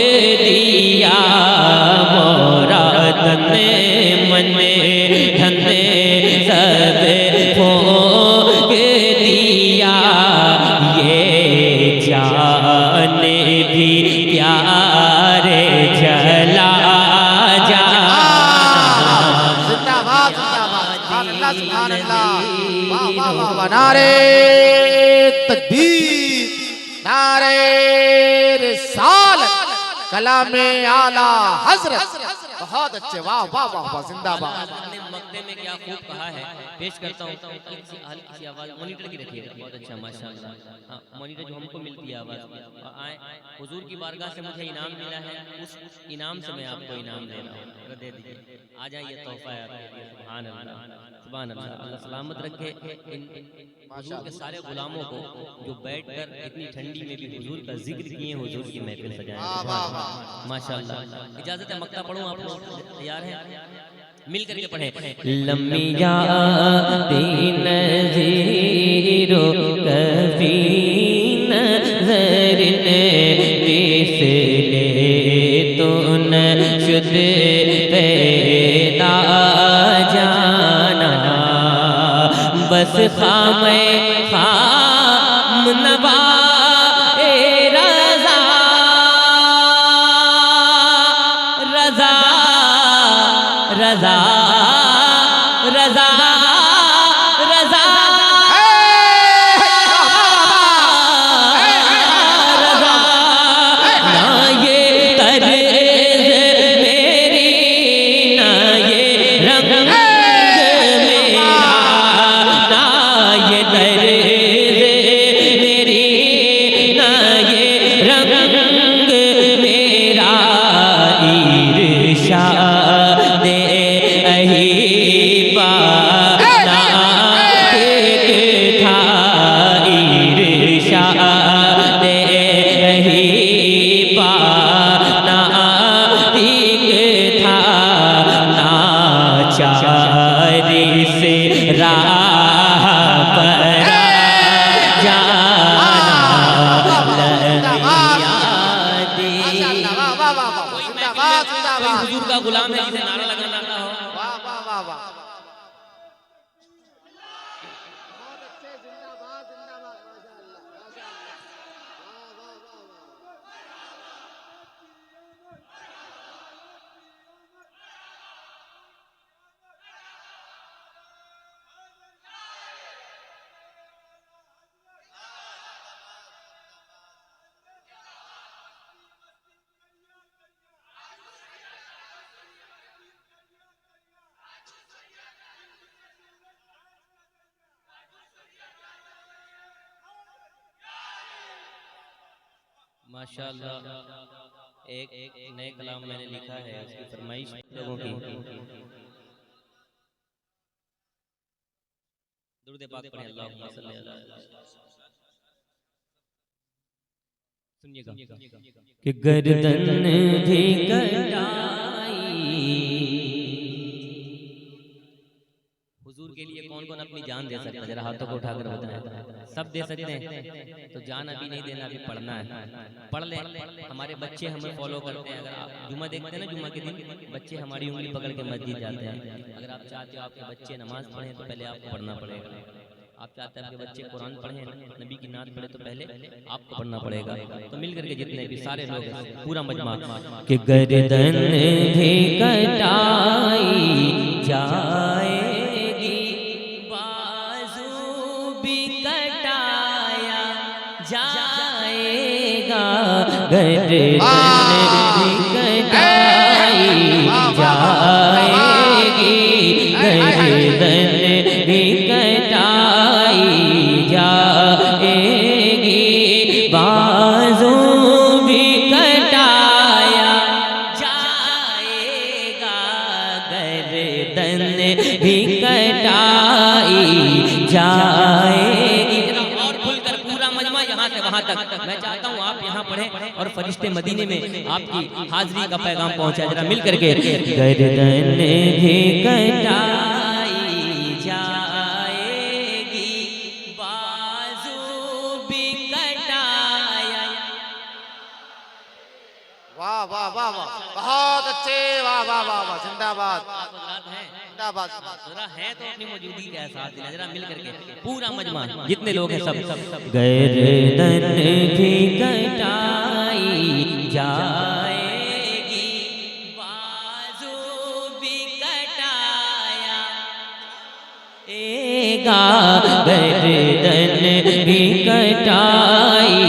दिया, मोरा तन मन धन सब भोग दिया, ये जान भी प्यारे जला जा। जिंदाबाद जिंदाबाद, सुभान अल्लाह सुभान अल्लाह, वाह वाह वाह वाह। नारे तकबीर, नारे रिसालत, कलामे आला हजरत। बहुत अच्छे, वाह वाह वाह वाह, जिंदाबाद। अपने मक्ते में क्या खूब कहा है, पेश करता हूँ। हल्की आवाज मॉनिटर की रखिएगा, बहुत अच्छा माशाअल्लाह। हाँ, मॉनिटर जो हमको मिलती है आवाज, और आए हुजूर की बारगाह से मुझे इनाम मिला है, उस इनाम से मैं आपको इनाम दे रहा हूँ, दे दीजिए। आ जाइए, तोहफा है आपके लिए। सुभान अल्लाह, सुभान अल्लाह। अल्लाह सलामत रखे इन हुजूर के सारे गुलामों को जो बैठकर इतनी ठंडी में भी हुजूर का जिक्र किए, हुजूर की महफिल सजाएं। माशाअल्लाह। इजाजत है, मक्ता पढ़ूं, आप लोग तैयार हैं? मिल करके पढ़े। लम्बिया दीन जीरो कभी नजर पिसले तो न शुद्ध पैदा जाना, बस खामे खाम नवा ए रजा, रजा रजा रजा रजा रजा, ना ये तर्ज मेरी, ना ये रंग मेरा, ना ये तर्ज मेरी, कोई हुजूर का गुलाम है जिसे नारा लगाना आता हो। वाह वाह वाह वाह। माशाअल्लाह एक नए कलाम मैंने लिखा है, उसकी फरमाइश लोगों की। दुरूद पाक पढ़ें, अल्लाहुम्मा सल्ली अला सुनिएगा कि गर्दन भी कटाई। हुजूर के लिए कौन कौन अपनी जान दे सकता है? जरा हाथों को उठाकर बताएं। सब दे सकते हैं तो जान अभी नहीं देना, अभी पढ़ना है। पढ़ ले। हमारे बच्चे हमें फॉलो करते हैं। अगर आप जुमा देखते हैं ना, जुमा के दिन बच्चे हमारी उंगली पकड़ के मस्जिद जाते हैं। अगर आप चाहते हो आपके बच्चे नमाज पढ़ें तो पहले आपको पढ़ना पड़ेगा। आप चाहते हैं आपके बच्चे कुरान पढ़ें, नबी की नात पढ़े तो पहले आपको पढ़ना पड़ेगा। तो मिल करके जितने भी सारे लोग हैं, पूरा मजमा कि गर्दन भी कटाई जाएगी, बाजू भी कटाया जाएगा, गर्दन भी कटाई जाएगी, गर्दन भी कटाई जाएगी, बाजू भी कटाया जाएगा, गर्दन भी कटाई जाएगी। और खुलकर पूरा मजमा यहाँ से वहाँ तक। मैं चाहता हूँ आप यहाँ पढ़ें और फरिश्ते मदीने में आपकी हाजिरी का पैगाम पहुँचाए। जरा मिल करके गर्दन भी कटाई जाएगी, बाजू भी कटाया। वाह वाह वाह वाह, बहुत अच्छे, वाह वाह वाह वाह, जिंदाबाद जिंदाबाद। जरा है तो अपनी मौजूदगी का एहसास दिला। जरा मिल करके पूरा मजमा जितने लोग हैं सब गर्दन भी कटाई जाएगी, बाजू भी कटाया एगा, गर्दन भी कटाई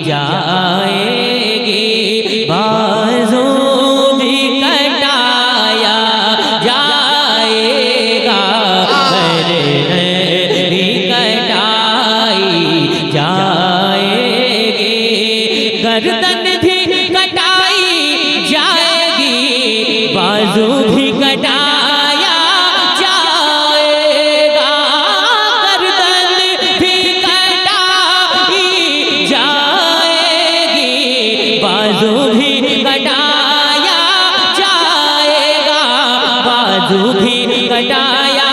जाएगी, बाजू भी कटाया जाएगा, गर्दन भी कटाई जाएगी, गर्दन भी कटाई जाएगी, बाजू भी कटाया जाएगा, गर्दन भी कटाई जाएगी, बाजू भी कटाया जाएगा, बाजू भी कटाया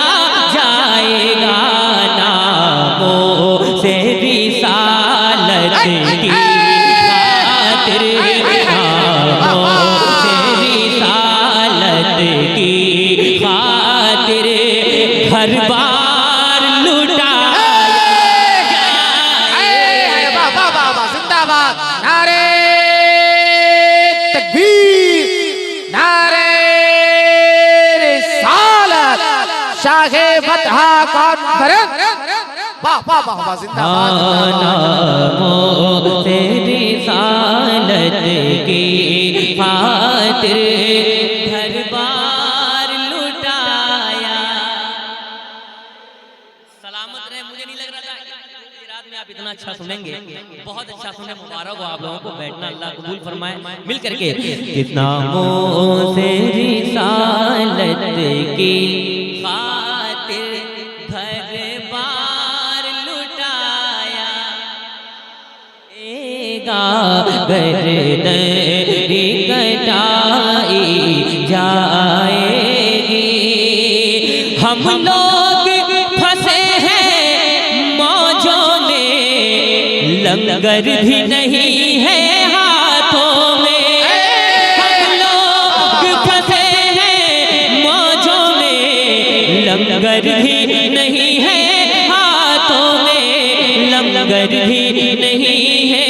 जाएगा, नामों से रिसालत की खातिर, नामों से रिसालत की खातिर घर बार लुटाया जाएगा। वाह वाह वाह वाह, जिंदाबाद। नारे तकबीर, नारे रिसालत, शाहे फतहा कॉन्फ्रेंस। वाह वाह वाह वाह, जिंदाबाद। नामों से रिसालत की खातिर घर बार लुटाया। सलामत रहे। मुझे नहीं लग रहा था कि रात में आप इतना अच्छा सुनेंगे। बहुत अच्छा सुने। मुबारक हो आप लोगों को। बैठना, अल्लाह कबूल फरमाए। मिल करके नामों से रिसालत की खातिर घर बार लुटाया एगा, गर्दन भी कटाई जाएगी, हम लोग फंसे हैं मौजों में, लंगर भी नहीं है हाथों में, हम लोग लंगर भी नहीं है हाथों में, लंगर भी नहीं है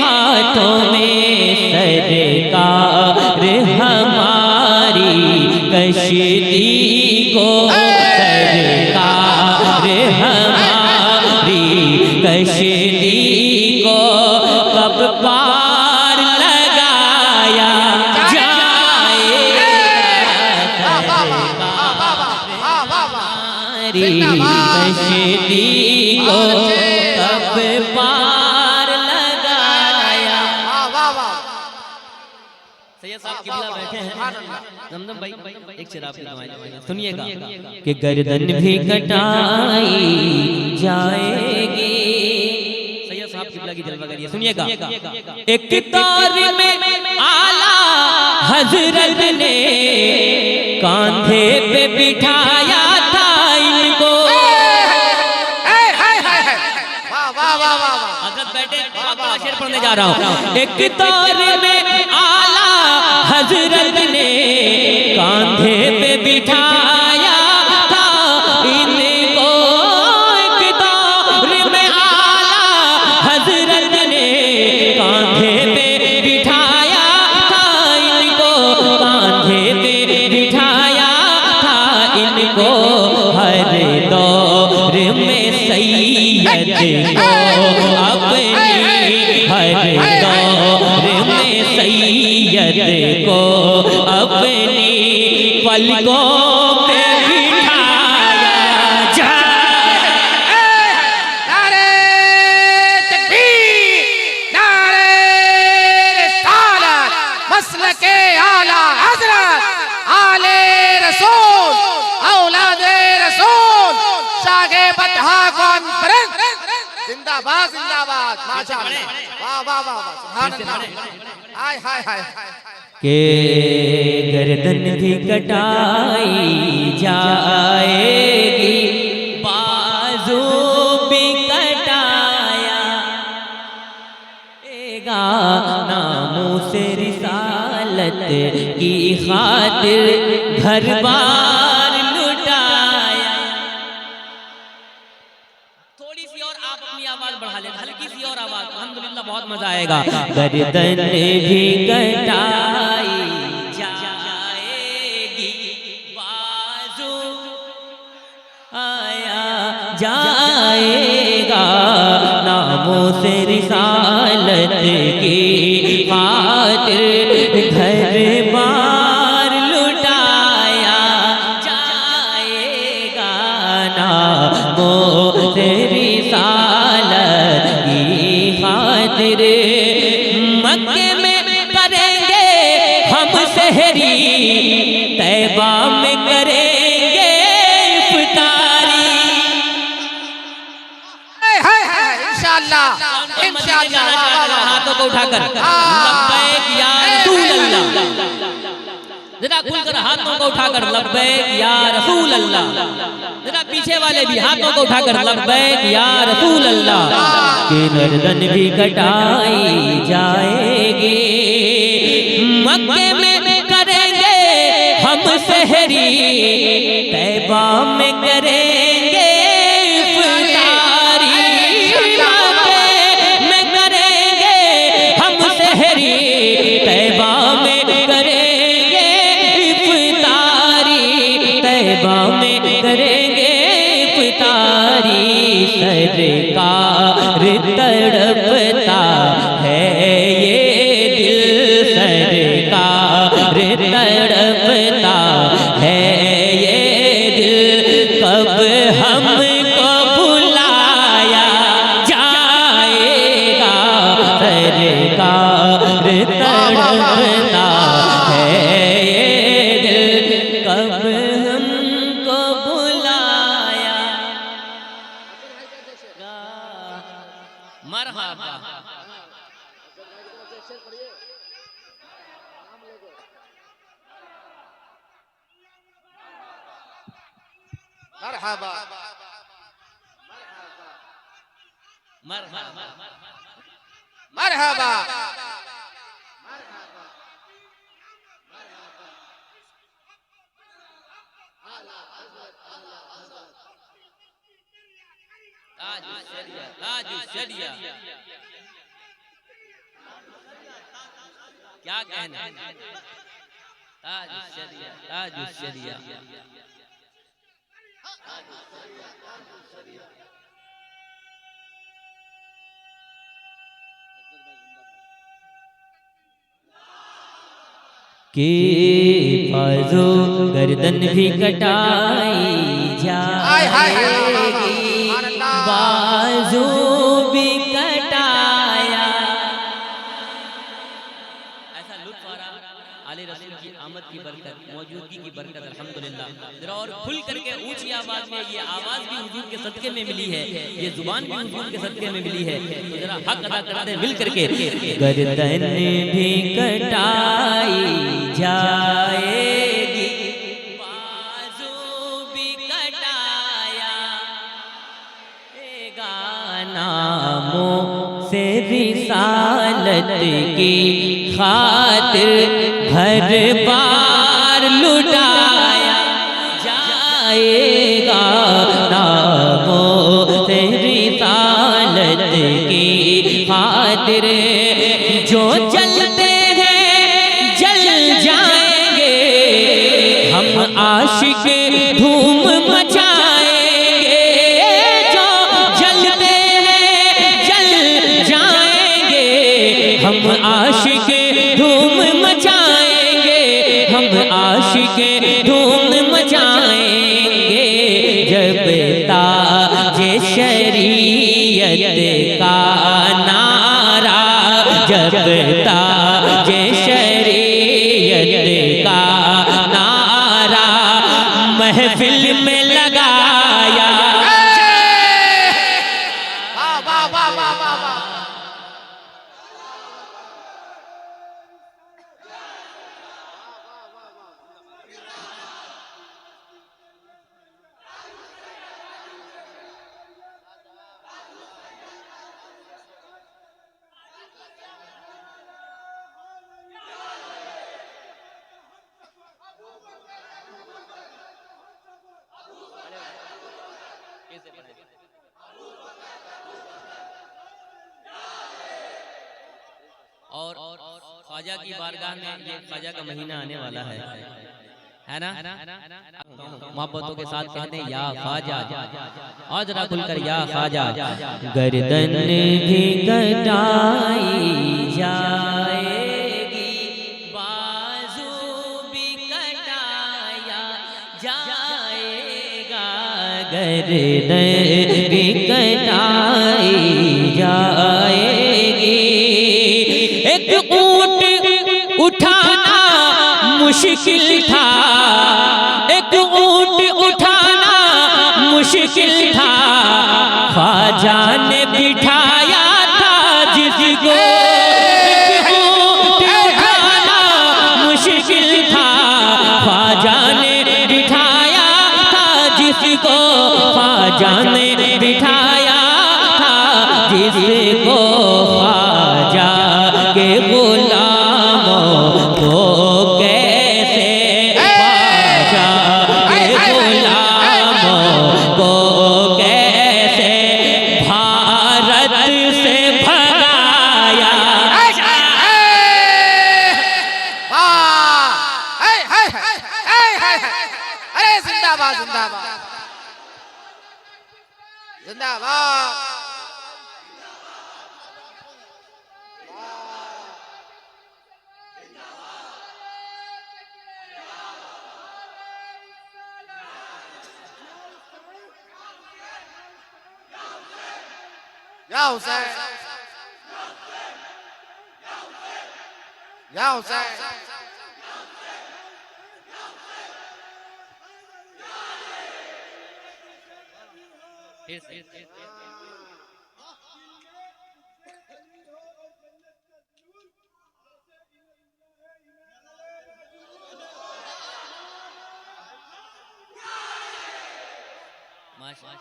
हाथों में, सरकार हमारी कश्ती को, सरकार हमारी कश्ती को कब पार लगाया जाएगा, हमारी कश्ती को कब पार लगाया। सैयद साहब किबला बैठे हैं, जमजम भाई एक शेर आपकी दुआएं सुनिएगा कि गर्दन भी कटाई जाएगी। सैयद साहब किबला की जलवा करिए, सुनिएगा। एक तार में आला हजरत ने कांधे पे बिठाया था इनको। हजरत बैठे, शेर पढ़ने जा रहा हूँ। एक तार में आला हजरत ने कांधे पे बिठाया था इनको। एक तार में आला हजरत ने कांधे पे बिठाया था इनको, कांधे पे बिठाया था इनको। हर दौर में सैयद को अपनी, हर दौर में सैयद को अपनी पलकों पे बिठाया जाए। नारे तकबीर, नारे रिसालत, मसलके आला हजरत, आले रसूल, औलादे रसूल, शागे बतहा कॉन्फ्रेंस जिंदाबाद जिंदाबाद। माशाअल्लाह, वाह वाह वाह वाह, सुभान अल्लाह। हाय हाय हाय के गर्दन भी कटाई जाएगी, बाजू भी कटाया एगा, नामों से रिसालत की खातिर घर बार लुटाया। थोड़ी सी और आप अपनी आवाज बढ़ा लें, हल्की सी और आवाज, अल्हम्दुलिल्लाह बहुत मजा आएगा। गर्दन भी कटाई जाएगी, बाजू आया जाएगा, नामों से रिसालत की खातिर घर बार लुटाया जाएगा, नामों से रिसालत की खातिर। मक्के में करेंगे हम सहरी, तैबा में करेंगे इफ्तारी। इंशाअल्लाह इंशाअल्लाह। हाथों को उठाकर लब्बैक या रसूल अल्लाह, जरा खुलकर हाथों को उठाकर लब्बैक या रसूल अल्लाह। जरा पीछे वाले भी हाथों को उठाकर लब्बैक या रसूल अल्लाह। कि गर्दन भी कटाई जाएगी, मक्के में करेंगे हम सहरी, तैबा में करेंगे इफ्तारी। मक्के में करेंगे हम सहरी, तैबा में करेंगे इफ्तारी, तैबा में करेंगे इफ्तारी। सरकार तड़पता है ये दिल, सरकार तड़पता है ये दिल, कब हमको बुलाया जाएगा, सरकार तड़पता है ये दिल, कब हमको बुलाया। मरहबा मरहबा मरहबा मरहबा। ताजुश्शरिया, ताजुश्शरिया। क्या कहना है? ताजुश्शरिया, ताजुश्शरिया। के बाजो गर्दन भी कटाई जाएगी, बाजू भी कटाया। ऐसा लुत्फ आ रहा आले रसूल की आमद की बरकत, मौजूदगी की बरकत, अल्हम्दुलिल्लाह। जरा और खुल करके ऊंची आवाज में, ये आवाज भी हुजूर के सदके में मिली है, ये जुबान भी हुजूर के सदके में मिली है, तो जरा हक अदा करते हैं मिल करके। गर्दन भी कटाई जाएगी, बाजू भी कटाया, नामों से रिसालत की खातिर घर बार लुटाया जाएगा, नामों से रिसालत की खातिर जो जलते हैं जल जाएंगे, हम आशिक धूम मचाएंगे, जो जलते हैं जल जाएंगे, हम आशिक धूम मचाएंगे, हम आशिक धूम मचाएंगे। जब ताजे शरीयत का नारा, जब ताजे शरीयत का नारा महफिल में लगाया, वाह वाह वाह वाह वाह वाह। और ख्वाजा की बारगाह में ये ख्वाजा का महीना आने वाला है ना? मोहब्बतों के साथ कहते हैं या ख्वाजा, और जरा खुलकर या ख्वाजा। गर्दन भी कटाई जाएगी, बाजू भी कटाया जाएगा, गर्दन भी कटाई जाएगी। एक ऊंट उठाना मुश्किल था, एक ऊंट उठाना मुश्किल था, ख्वाजा ने बिठाया था जिसको। एक ऊंट उठाना मुश्किल था, ख्वाजा ने बिठाया था जिसको, ख्वाजा ने बिठाया था जिसको। ख्वाजा के गुलामों को कैसे, ख्वाजा के गुलामों को कैसे भारत से भगाया। अरे जिंदाबाद जिंदाबाद जिंदाबाद। या हुसैन, या हुसैन।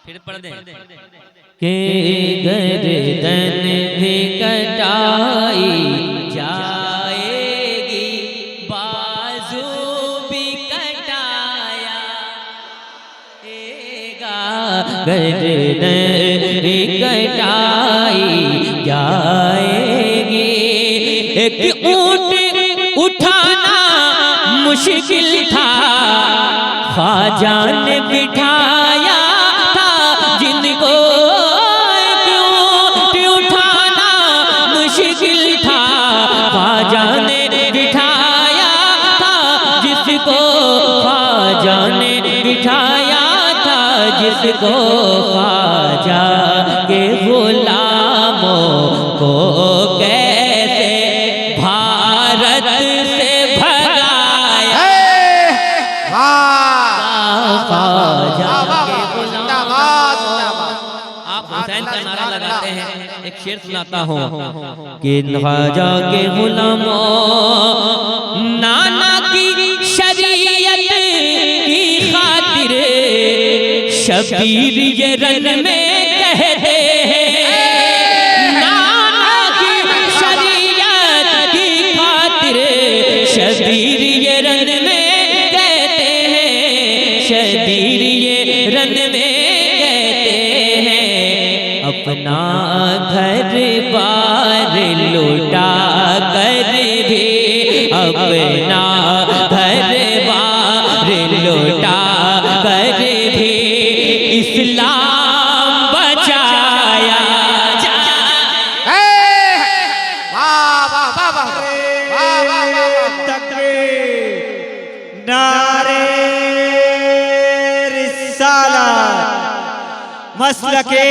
फिर पढ़ दें के गर्दन भी कटाई जाएगी, बाजू भी कटाया गर्दन भी जाएगी। एक ऊंट उठाना मुश्किल था, ख्वाजा ने बिठाया था जिनको। एक ऊंट उठाना मुश्किल था, ख्वाजा ने बिठाया था जिसको। ख्वाजा ने बिठाया था जिसको। ख्वाजा के गुलामों को कैसे भारत से भगाया। ख्वाजा के गुलामों। आप हुसैन का नारा लगाते हैं, एक शेर सुनाता हूँ कि ख्वाजा के गुलामों नाना की शरीयत की खातिर शबीर ये रन में कहते हैं। नाना की शरीयत की खातिर शबीर ये रन में कहते हैं। शबीर ये रन में कहते हैं। अपना घर बार लुटा कर भी, अपना घर बार लुटा कर भी इस्लाम बचाया जाए। नारे रिसालत मसलके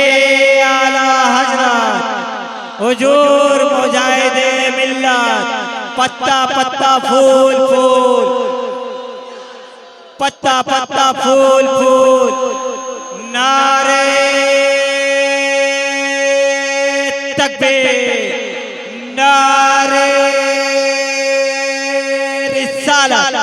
आला हजरत हुजूर मुजाहिदे मिल्लत। पत्ता पत्ता फूल फूल, पत्ता पत्ता फूल फूल। नारे तकबीर, नारे रिसालत।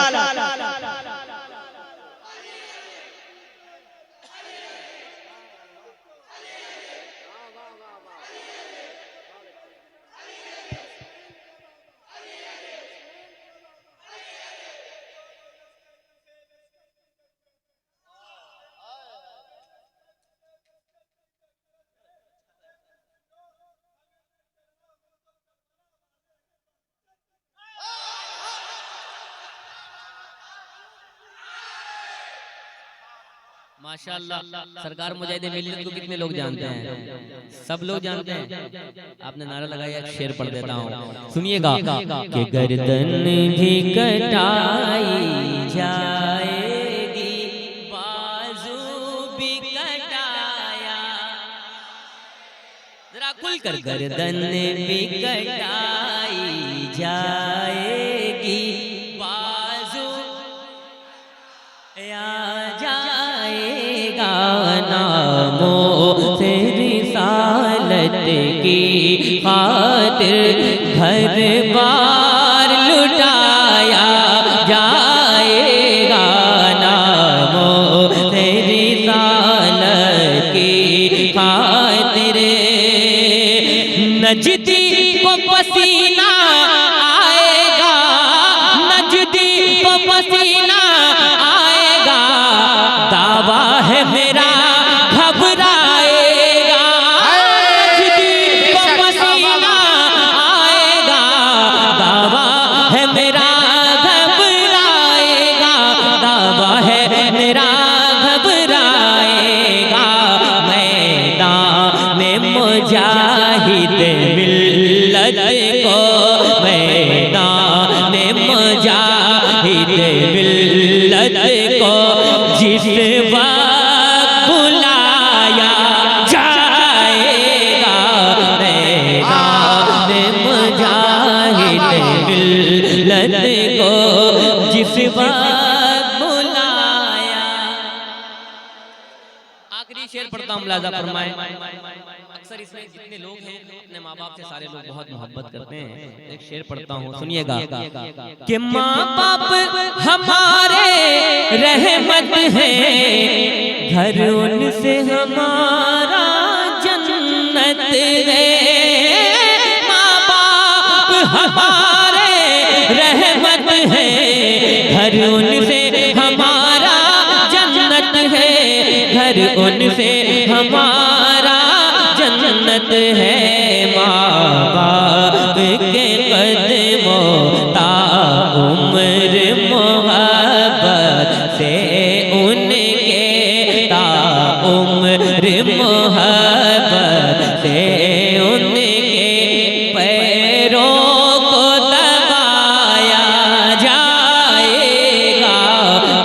माशाअल्लाह। सरकार मुजाहिदे मिल्लत को कितने लोग जानते हैं? सब लोग जानते हैं। आपने नारा लगाया, एक शेर पढ़ देता हूँ, सुनिएगा कि गर्दन भी कटाई जाएगी, बाजू भी कटाया। जरा खुलकर गर्दन भी कटाई जाएगी, बाजू नामों से रिसालत की खातिर घर बार लुटाया जाएगा। नामों से रिसालत की खातिर नजदी को पसीना आएगा, नजदी को पसीना आएगा। दावा है मेरा घबराएगा, नजदी को पसीना आएगा। दावा है मेरा घबराएगा, दावा है मेरा घबराएगा। मैदान में मुजाहिद मिल्लत को, मैदान में मुजाहिद मिल्लत को जिस वक्त बुलाया जाएगा। मैदान में मुजाहिद मिल्लत को जिस वक्त बुलाया। आखिरी शेर पढ़ता हूँ, मुलाजा फरमाए। अक्सर इसमें जितने लोग हैं अपने माँ बाप से सारे लोग बहुत मोहब्बत करते हैं। एक शेर पढ़ता हूँ, सुनिएगा कि माँ बाप हमारे रहमत है, घर उनसे हमारा जन्नत है। माँ बाप हमारे रहमत है, घर उनसे हमारा जन्नत है, घर उनसे हमारा जन्नत जन्नत है, माँ बाप के कदमों ता उम्र मोहब्बत से उनके, ता उम्र मोहब्बत से उनके पैरों को दबाया जाएगा,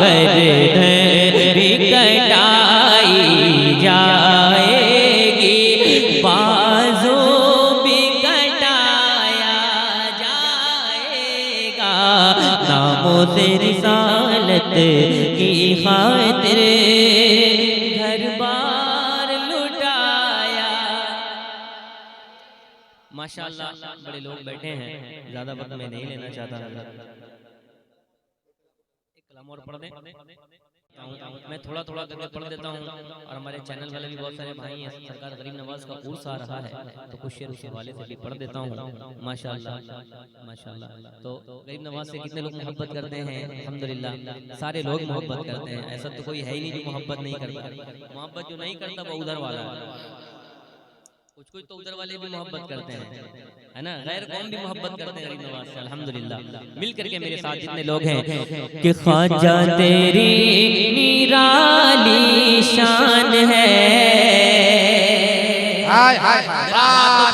गर्दन भी कटाई जाएगी, बाजू भी कटाया जाएगा, नामों से रिसालत की खातिर घर बार लुटाया। माशाअल्लाह बड़े लोग बैठे हैं, ज्यादा वक्त मैं नहीं लेना चाहता। एक कलाम और पढ़ दें, मैं थोड़ा थोड़ा करके पढ़ देता हूँ, और हमारे चैनल वाले भी बहुत सारे भाई हैं। सरकार गरीब नवाज का उर्स आ रहा है, तो कुछ शेर उस हवाले से भी पढ़ देता हूँ। माशाअल्लाह माशाअल्लाह। तो गरीब नवाज से कितने लोग मोहब्बत करते हैं? अल्हम्दुलिल्लाह सारे लोग मोहब्बत करते हैं, ऐसा तो कोई है ही नहीं जो मोहब्बत नहीं करता। मोहब्बत जो नहीं करता वो उधर वाला है, कुछ कुछ तो उधर वाले भी मोहब्बत करते हैं, है ना। गैर कौम भी मोहब्बत करते हैं गरीब नवाज से, अल्हम्दुलिल्लाह। मिल करके मेरे साथ जितने लोग हैं कि ख्वाजा तेरी निराली शान है,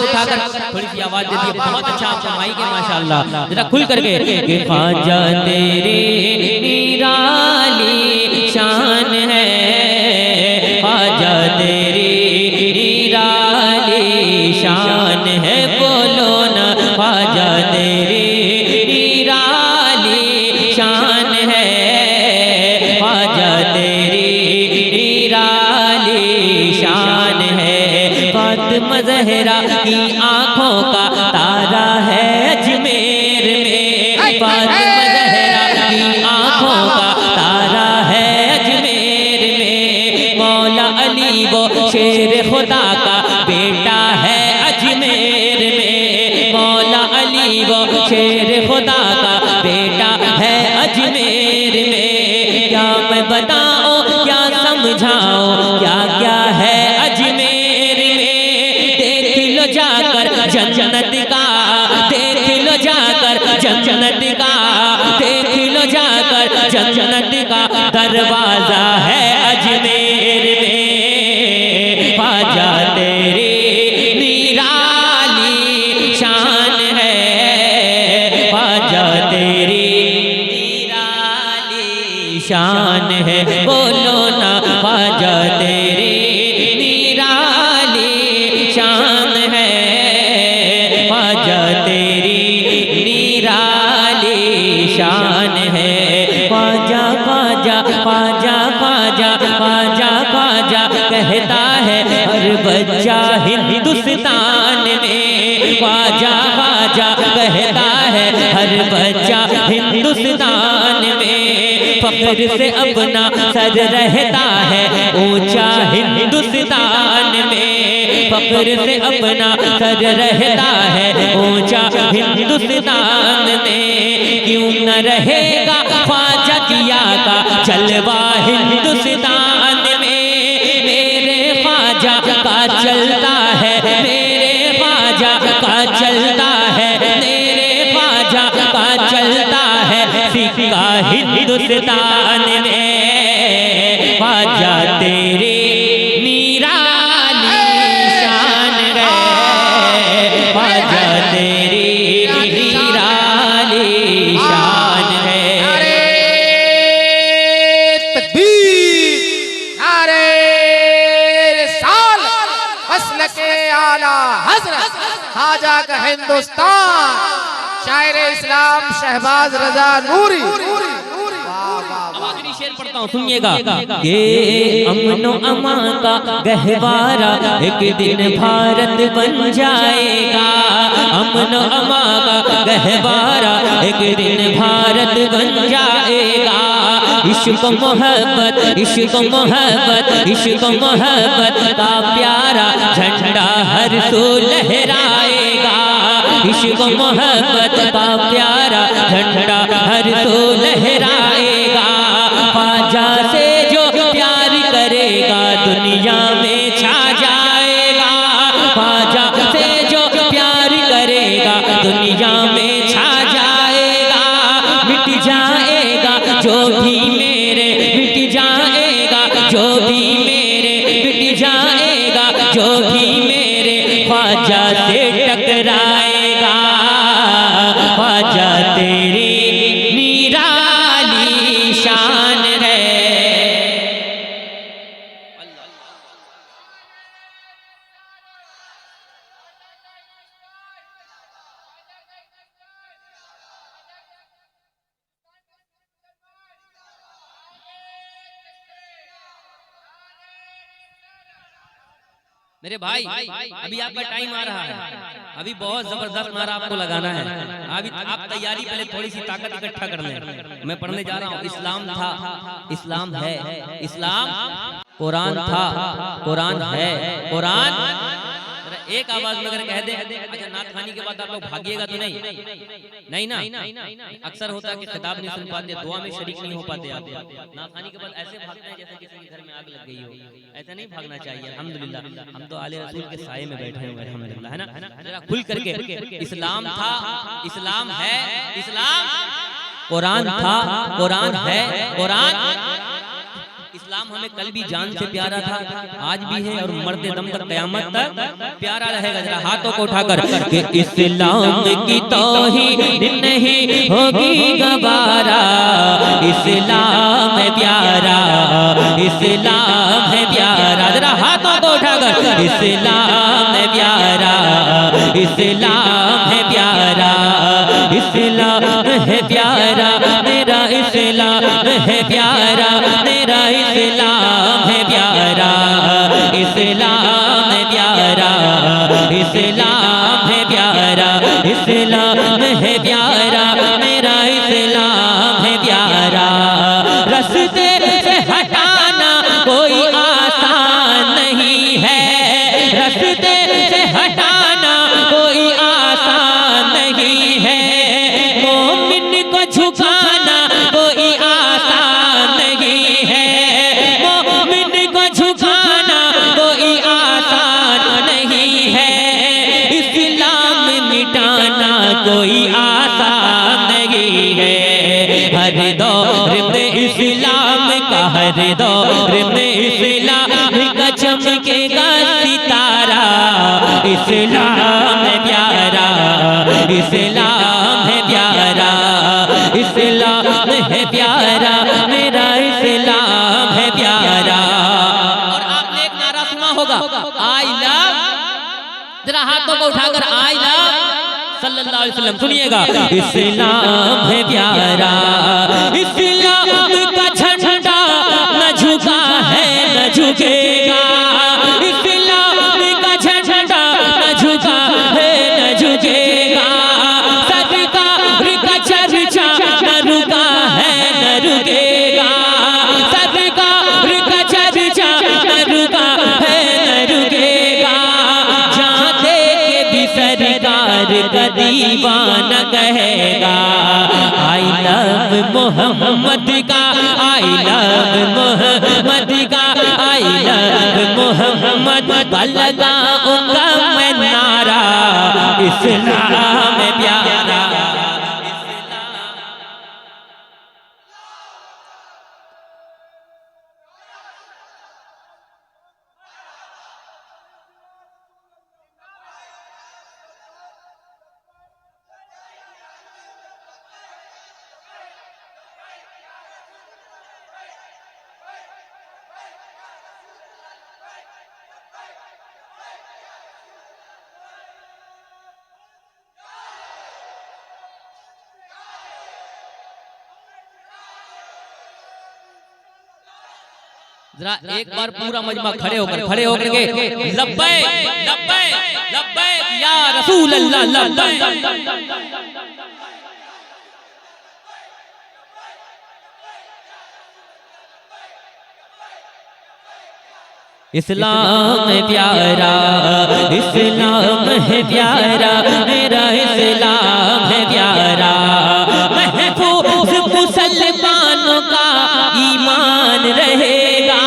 उठाकर थोड़ी सी आवाज दे दी, बहुत अच्छा आपका माइक है माशाअल्लाह, जरा खुल करके कि ख्वाजा तेरी निराली शान है, ख्वाजा तेरी निराली शान है, बोलो ना ख्वाजा तेरी निराली शान है, ख्वाजा तेरी निराली शान है, फातिमा ज़हरा की आँखों का तारा है अजमेर में, फातिमा ज़हरा की आँखों का तारा है अजमेर में, मौला अली वो शेर खुदा का बेटा है अजमेर में, मौला अली वो शेर खुदा का बेटा है अजमेर में। क्या मैं बताऊं क्या समझाऊं क्या क्या है अजमेर में, देख लो जाकर जन्नत का, देख लो जाकर जन्नत का, देख लो जाकर जन्नत का दरवाजा है अजमेर में, ख्वाजा तेरी निराली शान है, ख्वाजा तेरी निराली शान है, बोलो ना ख्वाजा तेरी निराली शान है, ख्वाजा तेरी निराली शान है, ख्वाजा ख्वाजा ख्वाजा ख्वाजा ख्वाजा ख्वाजा कहता है हर बच्चा हिंदुस्तान में, ख्वाजा ख्वाजा कहता है हर बच्चा हिंदुस्तान में, फख्र से अपना सर रहता है ऊंचा हिंदुस्तान में, फख्र से अपना सर रहता है ऊंचा हिंदुस्तान में, क्यों न रहेगा ख्वाजा किया का जलवा हिंदुस्तान में, मेरे ख्वाजा का चलता है, मेरे ख्वाजा का चलता है, मेरे ख्वाजा का चलता है सिक्का हिंदुस्तान में, ख्वाजा तेरी निराली शान है, ख्वाजा तेरी निराली शान है। नारे तकबीर, नारे रिसालत, मसलके आला हज़रत ख्वाजा का हिंदुस्तान, शायर इस्लाम शहबाज रजा नूरी। आखिरी शेर पढ़ता हूँ सुनिएगा कि अमनो अमा का गहवारा एक दिन भारत बन जाएगा, अमनो अमा का गहवारा एक दिन भारत बन जाएगा, इश्क मोहब्बत इश्क मोहब्बत इश्क मोहब्बत का प्यारा झंडा हर सू लहराएगा, इश्क मोहब्बत का प्यारा झंडा हर सू लहराएगा, ख्वाजा से जो प्यार करेगा दुनिया में छा जाएगा, जाएगा, दुनिया में छा जाएगा, मिट जाएगा जो भी मेरे, मिट जाएगा जो भी मेरे, मिट जाएगा जो भी मेरे ख्वाजा से टकराएगा। ख्वाजा तेरी निराली शान है। मेरे भाई अभी आपका टाइम आ रहा है, अभी बहुत जबरदस्त नारा आपको लगाना है। अभी आप तैयारी पहले थोड़ी सी ताकत इकट्ठा कर लें। मैं पढ़ने जा रहा हूँ। इस्लाम था, इस्लाम है, इस्लाम कुरान था, कुरान है, कुरान। एक आवाज में अगर कह दे, अच्छा नात खानी के बाद आप लोग भागिएगा तो नहीं ना। अक्सर होता है कि खिताब नहीं सुन पाते, दुआ में शरीक नहीं हो पाते। आप नात खानी के बाद ऐसे भागते हैं जैसे किसी के घर में आग लग गई हो। ऐसा नहीं भागना चाहिए। अल्हम्दुलिल्लाह हम तो आले रसूल के साये में बैठे हुए हैं, अल्हम्दुलिल्लाह, है ना। जरा खुल करके, इस्लाम था, इस्लाम है, इस्लाम कुरान था, कुरान है, कुरान। इस्लाम हमें कल भी जान से प्यारा था, आज भी है और मरते दम तक क़यामत तक प्यारा रहेगा। जरा हाथों को उठाकर कि इस्लाम की तौहीद नहीं होगी गवारा, इस्लाम है प्यारा, इस्लाम है प्यारा। जरा हाथों को उठाकर इस्लाम है प्यारा, इस्लाम है प्यारा, इस्लाम है प्यारा, मेरा इस्लाम है प्यारा, मेरा इस्लाम है प्यारा, इस्लाम है प्यारा, इस्लाम है प्यारा, इस्लाम है प्यारा, मेरा इस्लाम है प्यारा। रस्ते से हटाना कोई आसान नहीं है, रस्ते से हटाना कोई आसान नहीं है, मोमिन को झुकाना कोई आसान नहीं है, मोमिन को झुकाना कोई आसान नहीं है, इस्लाम मिटाना कोई आसान नहीं है। हर दौर में इस्लाम का, हर दौर में इस्लाम का चमकेगा सितारा, इस्लाम है प्यारा, इस्लाम है प्यारा, इस्लाम है प्यारा, मेरा इस्लाम है प्यारा। और आपने एक नारा सुना होगा, आई लव, जरा हाथों को उठाकर आई लव सल्लल्लाहु अलैहि वसल्लम सुनिएगा। इस्लाम है प्यारा, इस्लाम का झंडा न झुका है न झुकेगा, इस्लाम का झंडा न झुका है न झुकेगा, सरकार का चर्चा न रुका है न रुकेगा, सरकार का चर्चा न रुका है न रुकेगा। जाते के भी सरकार का दीवाना कहेगा, आई लव मोहम्मद का, आई लव मोहम्मद का, आई लव मोहम्मद का लगाऊंगा मैं नारा, इस्लाम है प्यारा। जरा एक बार पूरा मजमा खड़े होकर के लब्बैक लब्बैक लब्बैक या रसूल अल्लाह लब्बैक। इस्लाम है प्यारा, इस्लाम है प्यारा, मेरा इस्लाम है प्यारा। महफूज मुसलमानों का ईमान रहेगा,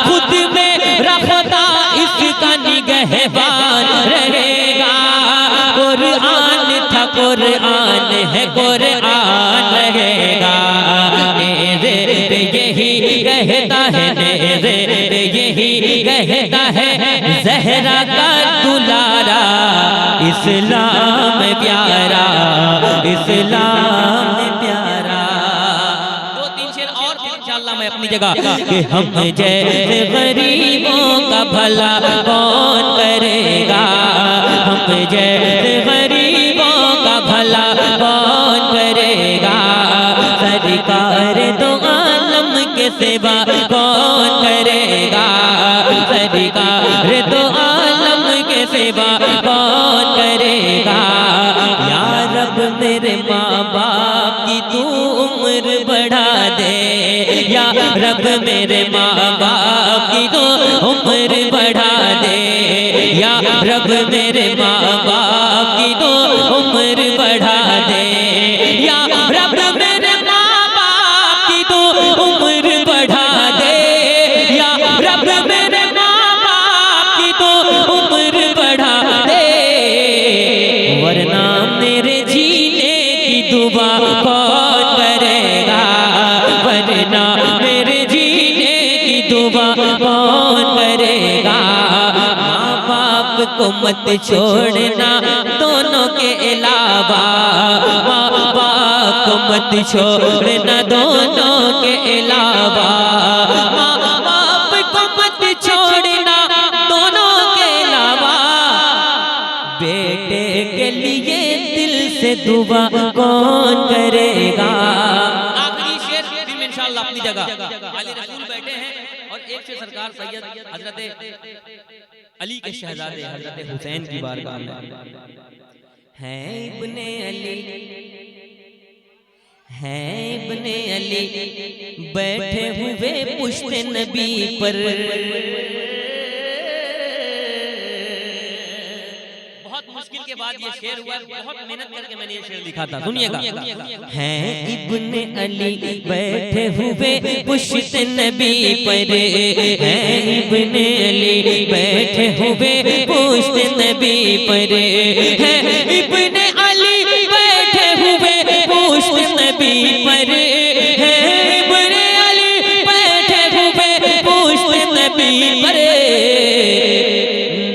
खुद में रखता इसका निगहबान रहेगा। कुरान कुरान है कुरान रहेगा। नेज़े यही कहता है, नेज़े यही कहता है, ज़हरा का दुलारा इस्लाम प्यारा, इस्लाम प्यारा। दो तीन शेर और फिर इंशाअल्लाह मैं अपनी जगह कि हम जैसे गरीबों का भला कौन करेगा, हम जैसे गरीबों का भला कौन करेगा, सरकार दो आलम के सेवा कौन करेगा, सरकार दो आलम के सेवा कौन करेगा। या रब मेरे माँ बाप की तू उम्र बढ़ा दे, या रब मेरे माँ बाप की तू उम्र बढ़ा दे, या रब मेरे माँ बाप की तू उम्र बढ़ा दे, या रब मेरे माँ बाप की तू उम्र बढ़ा दे, या रब मेरे माँ बाप की तू उम्र बढ़ा दे। वरना मेरे जीने की दुआ कौन करेगा, वरना मेरे जीने की दुआ कौन करेगा। माँ बाप को मत छोड़ना दोनों के अलावा, माँ बाप को मत छोड़ना दोनों के अलावा, माँ बाप को मत छोड़ना दोनों के अलावा। बेटे के लिए दिल से दुआ कौन करेगा। आखिरी शेर फिर इंशाअल्लाह अपनी जगह। अली रसूल बैठे हैं और एक से सरकार सैयद हजरत अली के शहजादे हजरत हुसैन की बारगाह में हैं इब्ने अली, हैं इब्ने अली बैठे हुए पुश्ते नबी पर। बहुत मुश्किल के बाद ये शेर हुआ, बहुत मेहनत करके मैंने ये शेर लिखा था, सुनिएगा। हैं इब्ने अली बैठे हुए पुश्ते नबी पर, हैं इब्ने अली बैठे हुए पुश्ते नबी पर, हैं इब्ने अली बैठे हुए पुश्ते नबी पर, हैं इब्ने अली बैठे हुए पुश्ते नबी पर।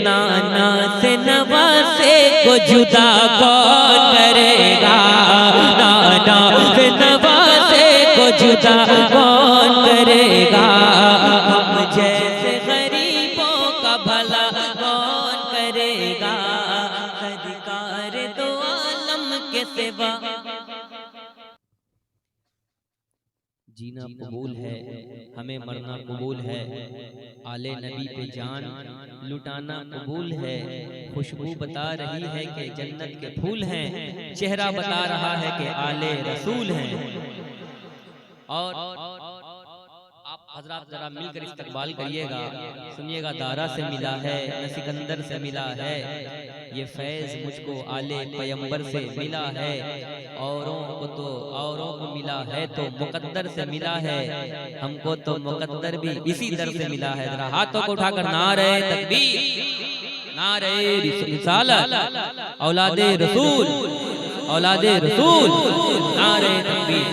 नाना से नवासे को जुदा कौन करेगा, नाना से नवासे को जुदा कौन करेगा। हम जैसे गरीबों का भला कौन करेगा, सरकार दो आलम के सेवा। जीना कबूल है, हमें मरना कबूल है, आले नबी पे जान लुटाना कबूल है। खुशबू बता रही है कि जन्नत के फूल हैं, चेहरा बता रहा है कि आले रसूल हैं। और आप हजरात जरा मिलकर इस्तकबाल करिएगा, सुनिएगा। दारा से मिला है न सिकंदर से मिला है, ये फैज़ मुझको आले पैगंबर से मिला है। औरों को मिला है तो मुकद्दर से मिला है, हमको तो मुकद्दर भी इसी दर से मिला है। जरा हाथों को उठाकर नारे तकबीर, नारे रिसालत, औलादे रसूल, औलादे रसूल, नारे तकबीर।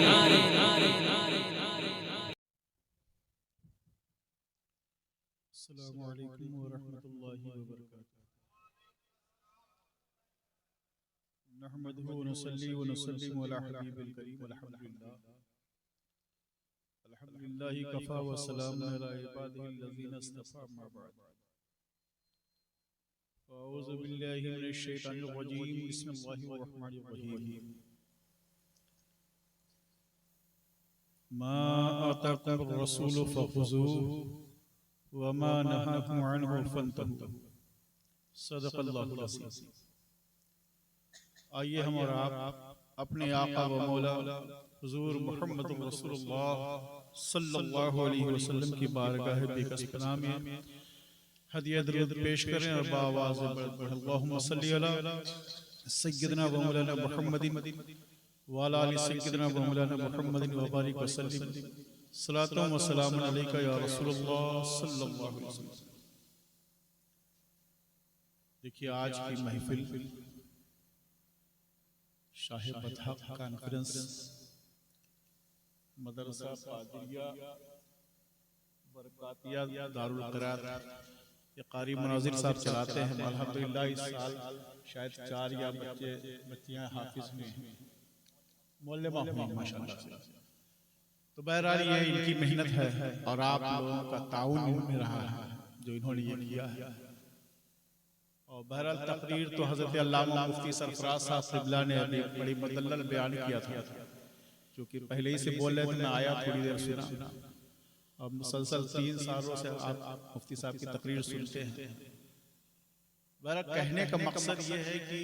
अस्सलामु अलैकुम व रहमतुल्लाहि व बरकातुहू। नहमदुहु व नसल्ली व नसल्लिमु अला हबीबिल करीम। अल्हम्दुलिल्लाहि कफ़ा व सलामुन अला इबादिहिल्लज़ीना इस्तफ़ा, अम्मा बाद। अऊज़ु बिल्लाहि मिनश शैतानिर रजीम, बिस्मिल्लाहिर रहमानिर रहीम। मा आताकुमुर रसूलु फ़ख़ुज़ूहु वमा नहाकुम अन्हु फंतहू। सदक़ल्लाहुल अज़ीज़। आइए हम और आप अपने आका व मौला हुज़ूर मुहम्मद रसूलुल्लाह सल्लल्लाहु अलैहि वसल्लम की बारगाह बेकसपना में हदिया दरूद पेश करें और बाआवाज़ अल्लाहुम्मा सल्ली अला सय्यिदना व मौलाना मुहम्मदिन व अला आलि सय्यिदना व मौलाना मुहम्मदिन व बारिक व सल्लिम सलातुम व सलामुन अलैका या रसूलुल्लाह सल्लल्लाहु अलैहि वसल्लम। देखिए आज की महफिल शाह बतहक कॉन्फ्रेंस मदरसा पादरिया बरकातिया दारुल क़रार ये कारी मुनाजिर साहब चलाते हैं। अल्हम्दुलिल्लाह इस साल शायद 4 या बच्चियां हाफिज में हैं, मौलमा हुई माशाअल्लाह से। तो बहरहाल ये इनकी मेहनत है और आप लोगों का ताउन इनमें रहा है जो इन्होंने ये किया है। और बहरहाल तकरीर तो हज़रत अल्लामा मुफ्ती सरफराज साहब क़िबला ने अभी बड़ी मुदल्लल बयान किया था, क्योंकि पहले ही से बोल रहे थे, मैं आया थोड़ी देर सुना। अब मुसलसल 3 सालों से आप मुफ्ती साहब की तकरीर सुनते हैं। बहरहाल कहने का मकसद ये है कि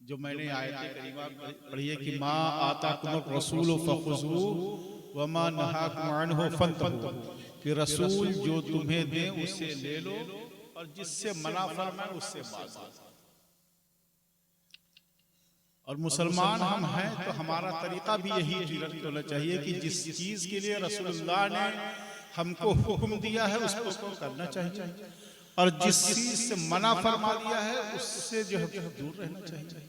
जो मैंने आयत करीमा पढ़ी है कि मा आताकुमुर रसूल फखुज़ू व मा नहाकुम अन्हु फंतहू, कि रसूल जो तुम्हें दे उससे ले लो और जिससे मना फरमाए उससे बाज आओ। और मुसलमान हम हैं तो हमारा तरीका भी यही होना चाहिए कि जिस चीज के लिए रसूलुल्लाह ने हमको हुक्म दिया है उसको करना चाहिए, और जिस चीज से मना फरमा दिया है उससे जो है दूर रहना चाहिए।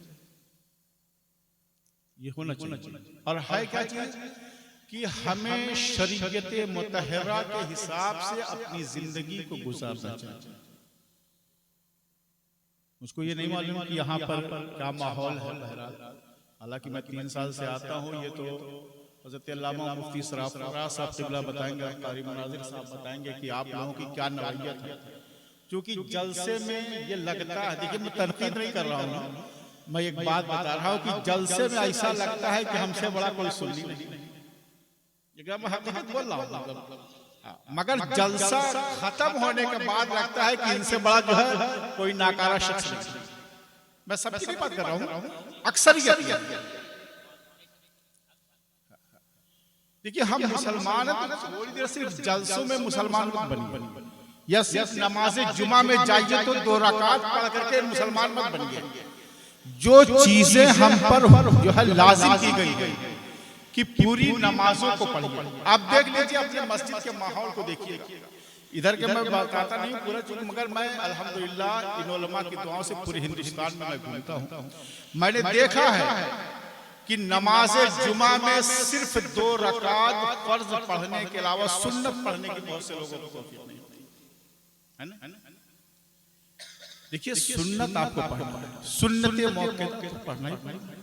ये होना चाहिए। और है क्या चीज कि हमें शरीयत मुतहरा के हिसाब से अपनी जिंदगी को गुजारना चाहिए। मुझको ये नहीं मालूम कि यहाँ पर क्या माहौल है, बहरहाल हालांकि मैं 3 साल से आता हूँ। ये तो हज़रत अल्लामा मुफ्ती सरफराज साहब क़िबला बताएंगे, कारी मुनाजिर साहब बताएंगे कि आप लोगों की क्या नवायत है। क्योंकि जलसे में ये लगता है, देखिए मैं तनकीद नहीं कर रहा हूँ, मैं एक बात बता रहा हूँ कि जलसे में ऐसा लगता है कि हमसे बड़ा कोई सुन्नी नहीं। मैं हकीकत बोल रहा हूँ, मगर जलसा खत्म होने के बाद लगता है कि इनसे बड़ा जो है कोई नाकारा शख्स नहीं। मैं सबकी नहीं बात कर रहा हूँ, अक्सरियत। देखिए हम मुसलमान हैं तो थोड़ी देर सिर्फ जलसों में मुसलमान मत बनिए, या सिर्फ नमाज जुमा में जाइए तो 2 रकात पढ़ करके मुसलमान मत बनिए। जो चीजें हम पर जो है लाजिम की गई है कि पूरी नमाजों को पढ़िए। आप देख लीजिए अपने मस्जिद के माहौल को देखिएगा। इधर के मैं बताता नहीं पूरा, मगर मैं अल्हम्दुलिल्लाह इन उलमा की दुआओं से पूरे हिंदुस्तान में मैं घूमता हूँ। मैंने देखा है कि नमाज जुमा में सिर्फ 2 रकात फर्ज पढ़ने के अलावा सुन्नत पढ़ने की बहुत से लोगों को तौफीक नहीं होती है ना। देखिए सुन्नत आपको पढ़ना है, सुन्नत मौके पर पढ़ना ही पड़ेगा।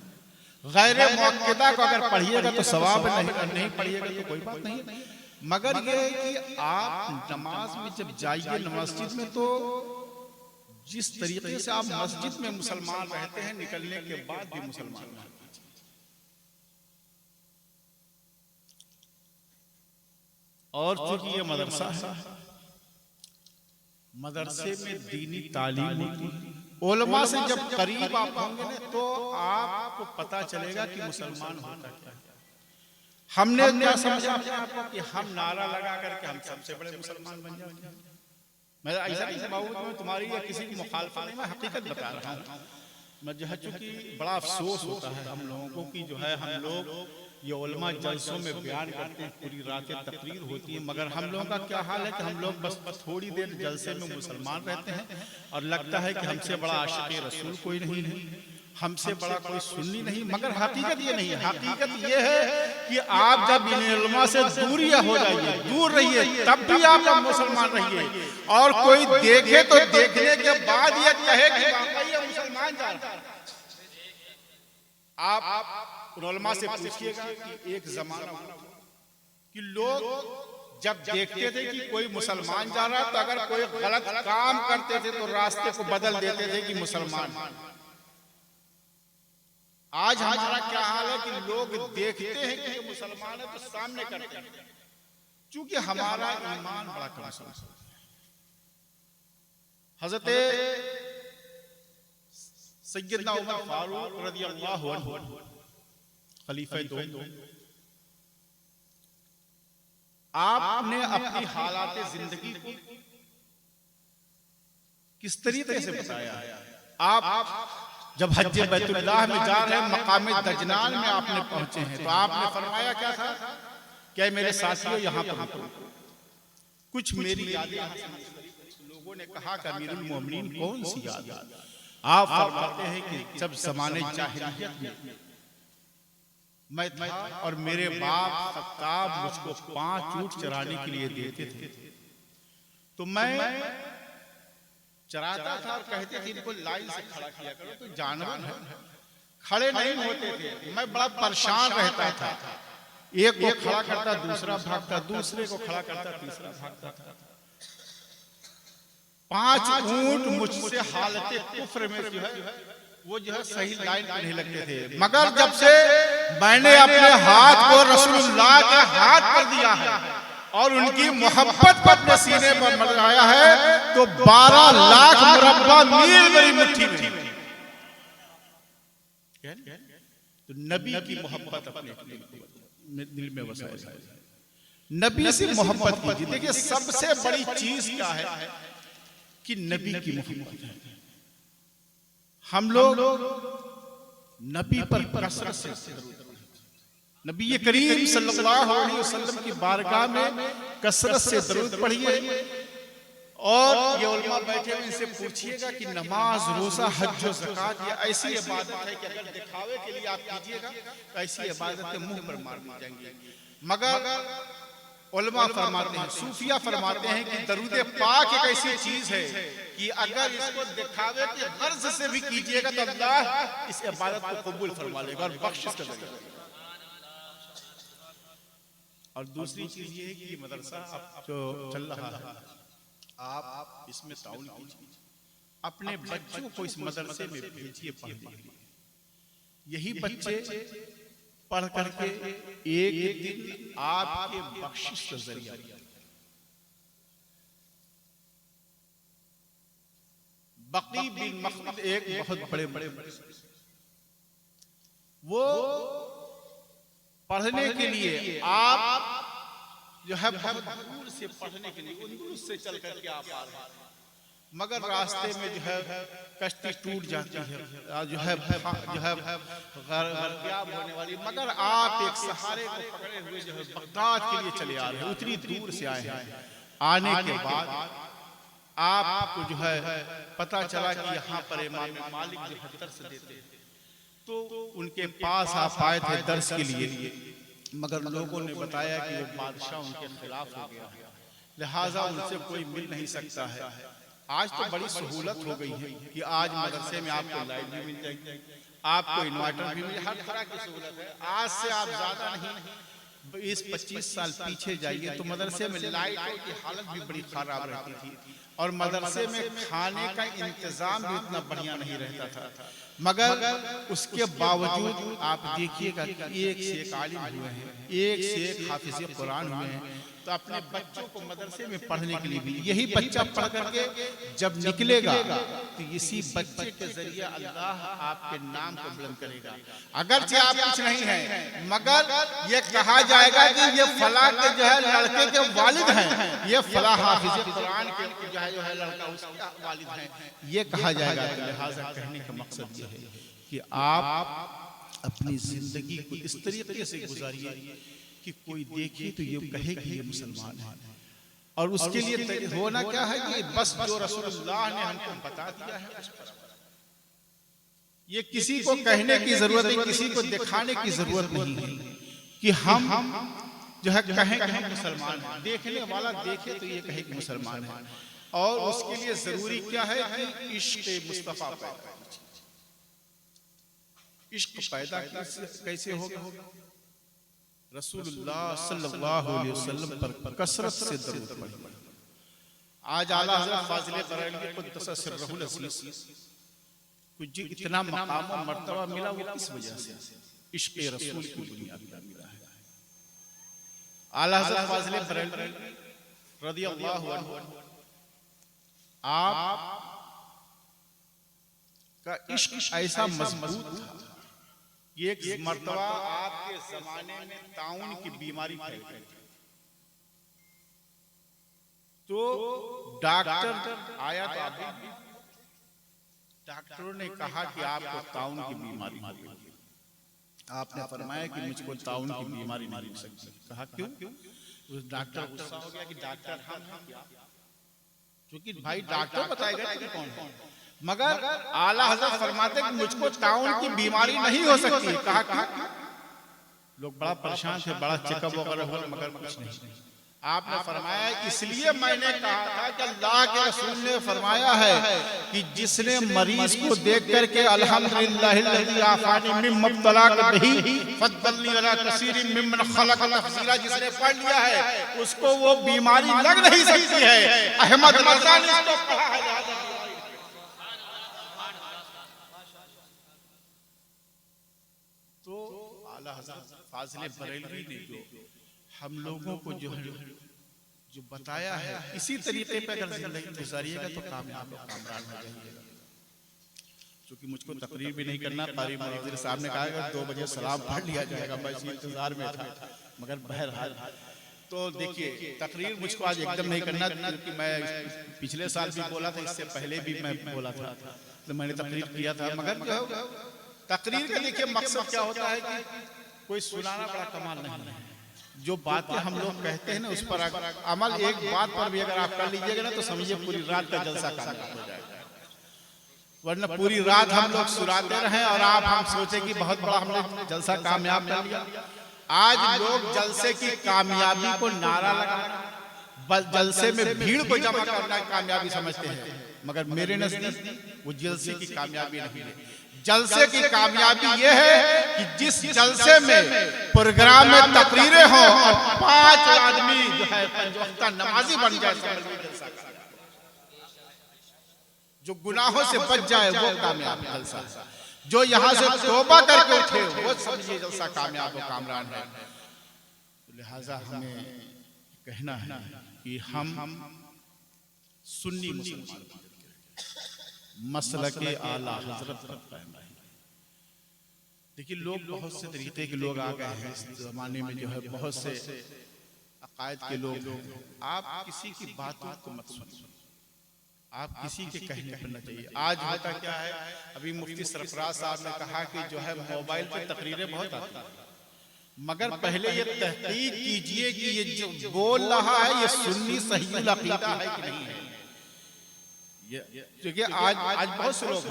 गैर मौक़िदा को अगर पढ़िएगा तो सवाब नहीं पढ़िएगा तो कोई बात नहीं। मगर ये है कि आप नमाज में जब जाइए मस्जिद में, तो जिस तरीके से आप मस्जिद में मुसलमान रहते हैं, निकलने के बाद भी मुसलमान रहते हैं। और चूंकि ये मदरसा है, मदरसे में दीनी तालीम होती है। उलमा से जब करीब आप होंगे ना तो आपको पता चलेगा कि मुसलमान होता क्या है। हमने क्या समझा अपने आप को कि हम नारा लगा करके हम सबसे बड़े मुसलमान बन जाएंगे। मैं ऐसा नहीं समझूंगा मैं तुम्हारी या किसी की मुखालफत नहीं, मैं हकीकत बता रहा हूँ। मैं जो है चूंकि बड़ा अफसोस होता है हम लोगों को कि जो है हम लोग ये उलमा जलसों में बयान करते हैं, पूरी रातें तकरीर होती है, मगर हम लोगों का क्या हाल है कि हम लोग बस थोड़ी देर जलसे में मुसलमान रहते हैं और लगता है कि हमसे बड़ा आशिक़ रसूल कोई नहीं है, हमसे बड़ा कोई सुन्नी नहीं। मगर हकीकत ये नहीं है। हकीकत ये है कि आप जब इन उलमा से दूरी हो जाइए, दूर रहिए, तब भी आप मुसलमान रहिए। और कोई देखे तो देखने के बाद ये कहे कि वाकई ये मुसलमान जा रहा है। आप उलमा से पूछिएगा कि एक जमाना कि लोग जब देखते थे कि कोई मुसलमान जा रहा है तो अगर कोई गलत काम करते थे तो रास्ते को बदल देते थे कि मुसलमान। आज हमारा क्या हाल है कि लोग देखते हैं कि ये मुसलमान है तो सामने करते हैं, क्योंकि हमारा ईमान बड़ा कमजोर है। हजरत सैयदना उमर फारूक रज़ियल्लाहु अन्हु खलीफा दो, आपने अपनी हालात जिंदगी को किस तरीके से बताया। आप जब हज बैतुल्लाह में जा रहे हैं, मकाम दजनान में आपने पहुंचे हैं, तो आपने फरमाया क्या था, क्या मेरे साथियों यहाँ पर कुछ मेरी यादें। लोगों ने कहा कि अमीरुल मोमिनीन कौन सी याद। आप फरमाते हैं कि जब ज़माने जाहिलियत में मैं था और मेरे बाप सत्ताब मुझको 5 ऊंट चराने के लिए देते थे, तो मैं चराता था और कहते थे इनको लाइन से खड़ा किया करो, तो जानवर है, खड़े नहीं होते थे। मैं बड़ा परेशान रहता था, एक को खड़ा करता दूसरा भागता, दूसरे को खड़ा करता तीसरा भागता था। 5 ऊंट मुझसे हालते कुफ्र में जो है वो जो है सही लाइन पे नहीं लगते थे, मगर जब से मैंने अपने हाथ को रसूलुल्लाह के हाथ पर दिया है और उनकी मोहब्बत को अपने सीने पर मढ़ाया है, तो 12 लाख मुरब्बा मील मेरी मुट्ठी में। तो नबी की मोहब्बत अपने दिल में बसाए, नबी से मोहब्बत कीजिए। देखिए सबसे बड़ी चीज क्या है कि नबी की मोहब्बत है। हम लोग नबी पर कसरत से नबी करीम सल्लल्लाहु अलैहि वसल्लम की बारगाह में कसरत से दरूद पढ़िए। और ये उलमा बैठे हुए इनसे पूछिएगा कि नमाज, रोजा, हज और ज़कात ये ऐसी इबादत है कि अगर दिखावे के लिए आप कीजिएगा तो ऐसी इबादतें मुंह पर मार दी जाएंगी। मगर उलमा फरमाते हैं, सूफिया फरमाते हैं कि दरूद पाक एक ऐसी चीज है कि अगर इसको दिखावे के गर्ज से भी कीजिएगा तो अल्लाह इस इबादत को कबूल फरमा लेगा और बख्शिश कर देगा। और दूसरी चीज ये है कि मदरसा जो चल रहा है आप इसमें ताउन कीजिए, अपने बच्चों को इस मदरसे में भेजिए पढ़ने के लिए। यही बच्चे पढ़ करके एक दिन आपके बख्शिश का जरिया बकी बिन मखलद एक बहुत बड़े वो पढ़ने के लिए आप जो है बहुत दूर से पढ़ने के लिए दूर से चल करके आप आ रहे हैं, मगर रास्ते में जो है कश्ती टूट जाती है, जो है गर्याब होने वाली, मगर आप एक सहारे को पकड़े हुए जो है बगदाद के लिए चले आ रहे हैं। उतनी दूर से आए हैं, आने के बाद आपको जो है पता चला कि यहाँ पर इमाम मालिक जो है दर्स देते हैं, तो उनके पास आप आए थे दर्स के लिए, मगर लोगों ने बताया कि वो बादशाह उनके खिलाफ हो गया है, लिहाजा उनसे कोई मिल नहीं सकता है। आज तो बड़ी सहूलत हो गई है कि आज मदरसे में आपको लाइट भी मिल जाएगी, आपको इन्वर्टर भी मिल, हर तरह की सहूलत है। आज से आप ज्यादा नहीं 20-25 साल पीछे जाइए तो मदरसे में लाइटों की हालत भी बड़ी खराब रहती थी और मदरसे में खाने का इंतजाम भी उतना बढ़िया नहीं रहता था, मगर उसके बावजूद आप देखिएगा कि एक से एक आलिम हुए हैं, एक से एक हाफिज़ कुरान हुए हैं। तो अपने बच्चों को मदरसे में पढ़ने के लिए भी यही बच्चा पढ़ करके जब निकलेगा तो इसी बच्चे के जरिए अल्लाह आपके नाम को बुलंद करेगा। अगरचे आप कुछ नहीं है, मगर ये कहा जाएगा कि ये फला के जो है लड़के के वालिद हैं, ये फला हाफिज़ कुरान के जो है लड़का उसका वालिद है, ये कहा जाएगा। लिहाजा कहने का मकसद ये है कि आप अपनी जिंदगी को इस तरीके से गुजारिए कि कोई देखे तो ये कहे कि ये मुसलमान है। और उसके लिए होना क्या है कि बस जो रसूलुल्लाह ने हमको बता दिया है उस पर ये किसी को कहने की जरूरत नहीं, किसी को दिखाने की जरूरत नहीं है कि हम जो है कहें कि हम मुसलमान हैं। देखने वाला देखे तो ये कहे कि मुसलमान है। और उसके लिए जरूरी क्या है कि इश्क मुस्तफा पैदा, इश्क पैदा कैसे होगा? रसूलुल्लाह सल्लल्लाहु अलैहि वसल्लम पर कसरत से दरूद पढ़िए। आज आला हज़रत फाज़िले बरेलवी क़ुद्दस सिर्रहुल अज़ीज़ को जो इतना मकाम और मर्तबा मिला वो किस वजह से? इश्क़ रसूल की बुनियाद पर मिला है। आला हज़रत फाज़िले बरेलवी रज़ियल्लाहु अन्हु आप का इश्क ऐसा मजबूत था, एक मर्तबा आपके जमाने में ताउन की बीमारी फैल गई, तो डॉक्टर आया तो अभी डॉक्टरों ने कहा कि आपको ताउन की बीमारी हो गई। आपने फरमाया कि मुझको ताउन की बीमारी नहीं हो सकती। कहा क्यों? उस डॉक्टर गुस्सा हो गया कि डॉक्टर हम हैं क्या? क्योंकि भाई डॉक्टर बताएगा कि कौन है। मगर आला हजरत फरमाते कि मुझको ताउन की बीमारी नहीं हो सकती। कहा कि लोग बड़ा परेशान थे, बड़ा चेकअप वगैरह हुआ, मगर कुछ नहीं। आपने फरमाया इसलिए मैंने कहा था कि अल्लाह के रसूल ने फरमाया है कि जिसने मरीज को देख करके अल्हम्दुलिल्लाहिल्लज़ी आफानी मिम्मा इब्तलाका बिही फद्दलनी अला कसीरिन मिम्मन खलक तफसीरा, जिसने पढ़ लिया है उसको वो बीमारी लग नहीं सकती है। अहमद रज़ा ने इसको पढ़ा है। तो आला हज़रत फाज़िले बरेलवी ने जो हम लोगों को जो बताया है, इसी तरीके पे अगर जिंदगी गुजारिएगा तो कामयाब और कामरान हो जाइएगा। क्योंकि मुझको तकरीर भी नहीं करना, कारी मुअज्जिन साहब ने कहा कि 2 बजे सलाम पढ़ लिया जाएगा, मैं इसी इंतजार में था। मगर बहरहाल तो देखिए तकरीर मुझको आज एकदम नहीं करना, क्योंकि मैं पिछले साल भी बोला था, इससे पहले भी मैं बोला था, तो मैंने तकरीर किया था। मगर तकरीर का देखिए मकसद क्या होता है कि कोई सुनाना बड़ा कमाल नहीं है। जो बातें हम लोग कहते हैं ना उस पर अमल, एक बात पर भी अगर आप कर लीजिएगा ना तो समझिए पूरी रात का जलसा कामयाब हो जाएगा। वरना पूरी रात हम लोग सुनाते रहे और आप हम सोचे कि बहुत बड़ा हमने जलसा कामयाब कर लिया। आज लोग जलसे की कामयाबी को नारा लगा, जलसे में भीड़ को जमा करना कामयाबी समझते हैं, मगर मेरे नजदीक वो जलसे की कामयाबी नहीं है। जलसे की कामयाबी ये है कि जिस जलसे में प्रोग्राम में तकरीरें हो और 5 आदमी जो है 5 वक्त नमाजी बन जाए, जलसा जो गुनाहों से बच जाए वो कामयाब जलसा। जो यहाँ से तौबा करके उठे वो समझिए जलसा कामयाब और कामरान है। लिहाजा हमें कहना है कि हम सुन्नी मुसलमान मसलके आला हजरत पर कायम रहे। देखिए लोग बहुत से तरीके के लोग आ गए हैं इस जमाने में, जो है बहुत से अकायद के लोग। आप किसी की बातों को मत सुनिए, आप किसी के कहने पर न चाहिए। आज होता क्या है, अभी मुफ्ती सरफराज साहब ने कहा कि जो है मोबाइल पे तकरीरें बहुत आती हैं, मगर पहले ये तहकीक कीजिए कि ये जो बोल रहा है ये सुन्नी सही अकीदा है कि नहीं है। क्योंकि आज बहुत से लोग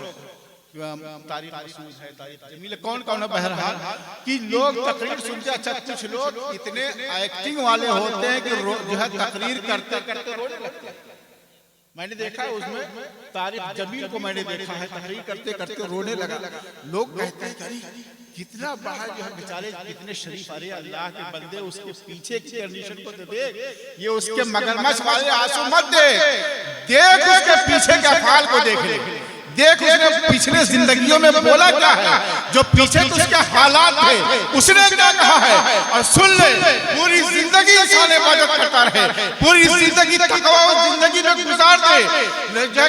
तारीख मसूद है, तारीख जमील, कौन कौन है, बहरहाल कि लोग तकरीर सुनते। अच्छा कुछ लोग इतने एक्टिंग वाले होते हैं कि जो है तकरीर करते करते रोने लगते हैं। मैंने देखा है उसमें तारीख जमील को मैंने देखा है तकरीर करते करते रोने लगा। लोग कहते हैं कितना बड़ा जो है बेचारे कितने शरीफ, अरे अल्लाह के बंदे उसके पीछे की कंडीशन को तो देख, ये उसके मगरमच्छ वाले आंसू मत देख उसके पीछे के अफआल को देख ले, देख उसने पिछले जिंदगियों में बोला क्या है, जो पीछे तो उसके हालात थे उसने क्या कहा है, और सुन ले पूरी जिंदगी इंसान इबादत करता रहे, पूरी जिंदगी तकवा जिंदगी में गुजारते,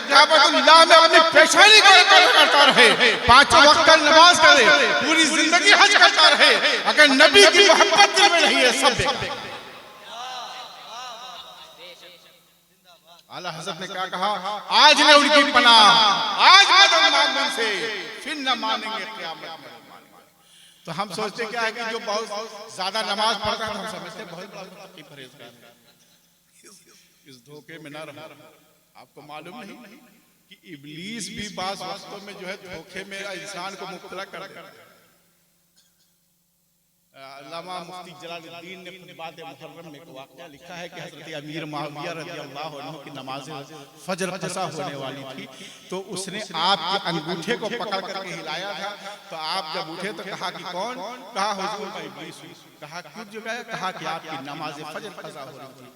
काबतुल्लाह में अपनी पेशानी करता रहे, 5 वक्त का नमाज करे, पूरी जिंदगी हज करता रहे, अगर नबी की मोहब्बत दिल में नहीं है सब। आला हज़रत ने क्या कहा, आज ने उनकी पनाह, आज मदद मांग उनसे, फिर न मानेंगे क़यामत में। तो हम सोचते क्या है कि जो बहुत ज्यादा नमाज पढ़ता है हम समझते बहुत बड़ा मुत्तकी परहेज़गार है। इस धोखे में ना रहो। आपको मालूम नहीं कि इब्लीस भी बाज़ वक्तों में जो है धोखे में इंसान को मुब्तला कर देता है। अल्लामा मुफ्ती जलालुद्दीन ने खुतबात मुहर्रम में एक वाक़या लिखा है कि हज़रत अमीर मुआविया रज़ियल्लाहु अन्हु की नमाज़ फजर क़ज़ा होने वाली थी, तो उसने आपके अंगूठे को पकड़ करके हिलाया था। तो आप जब उठे तो कहा कि कौन, कहा हुज़ूर का इब्लीस। कहा क्यों जगाया, कहा कि आपकी नमाज फजर क़ज़ा हो रही थी।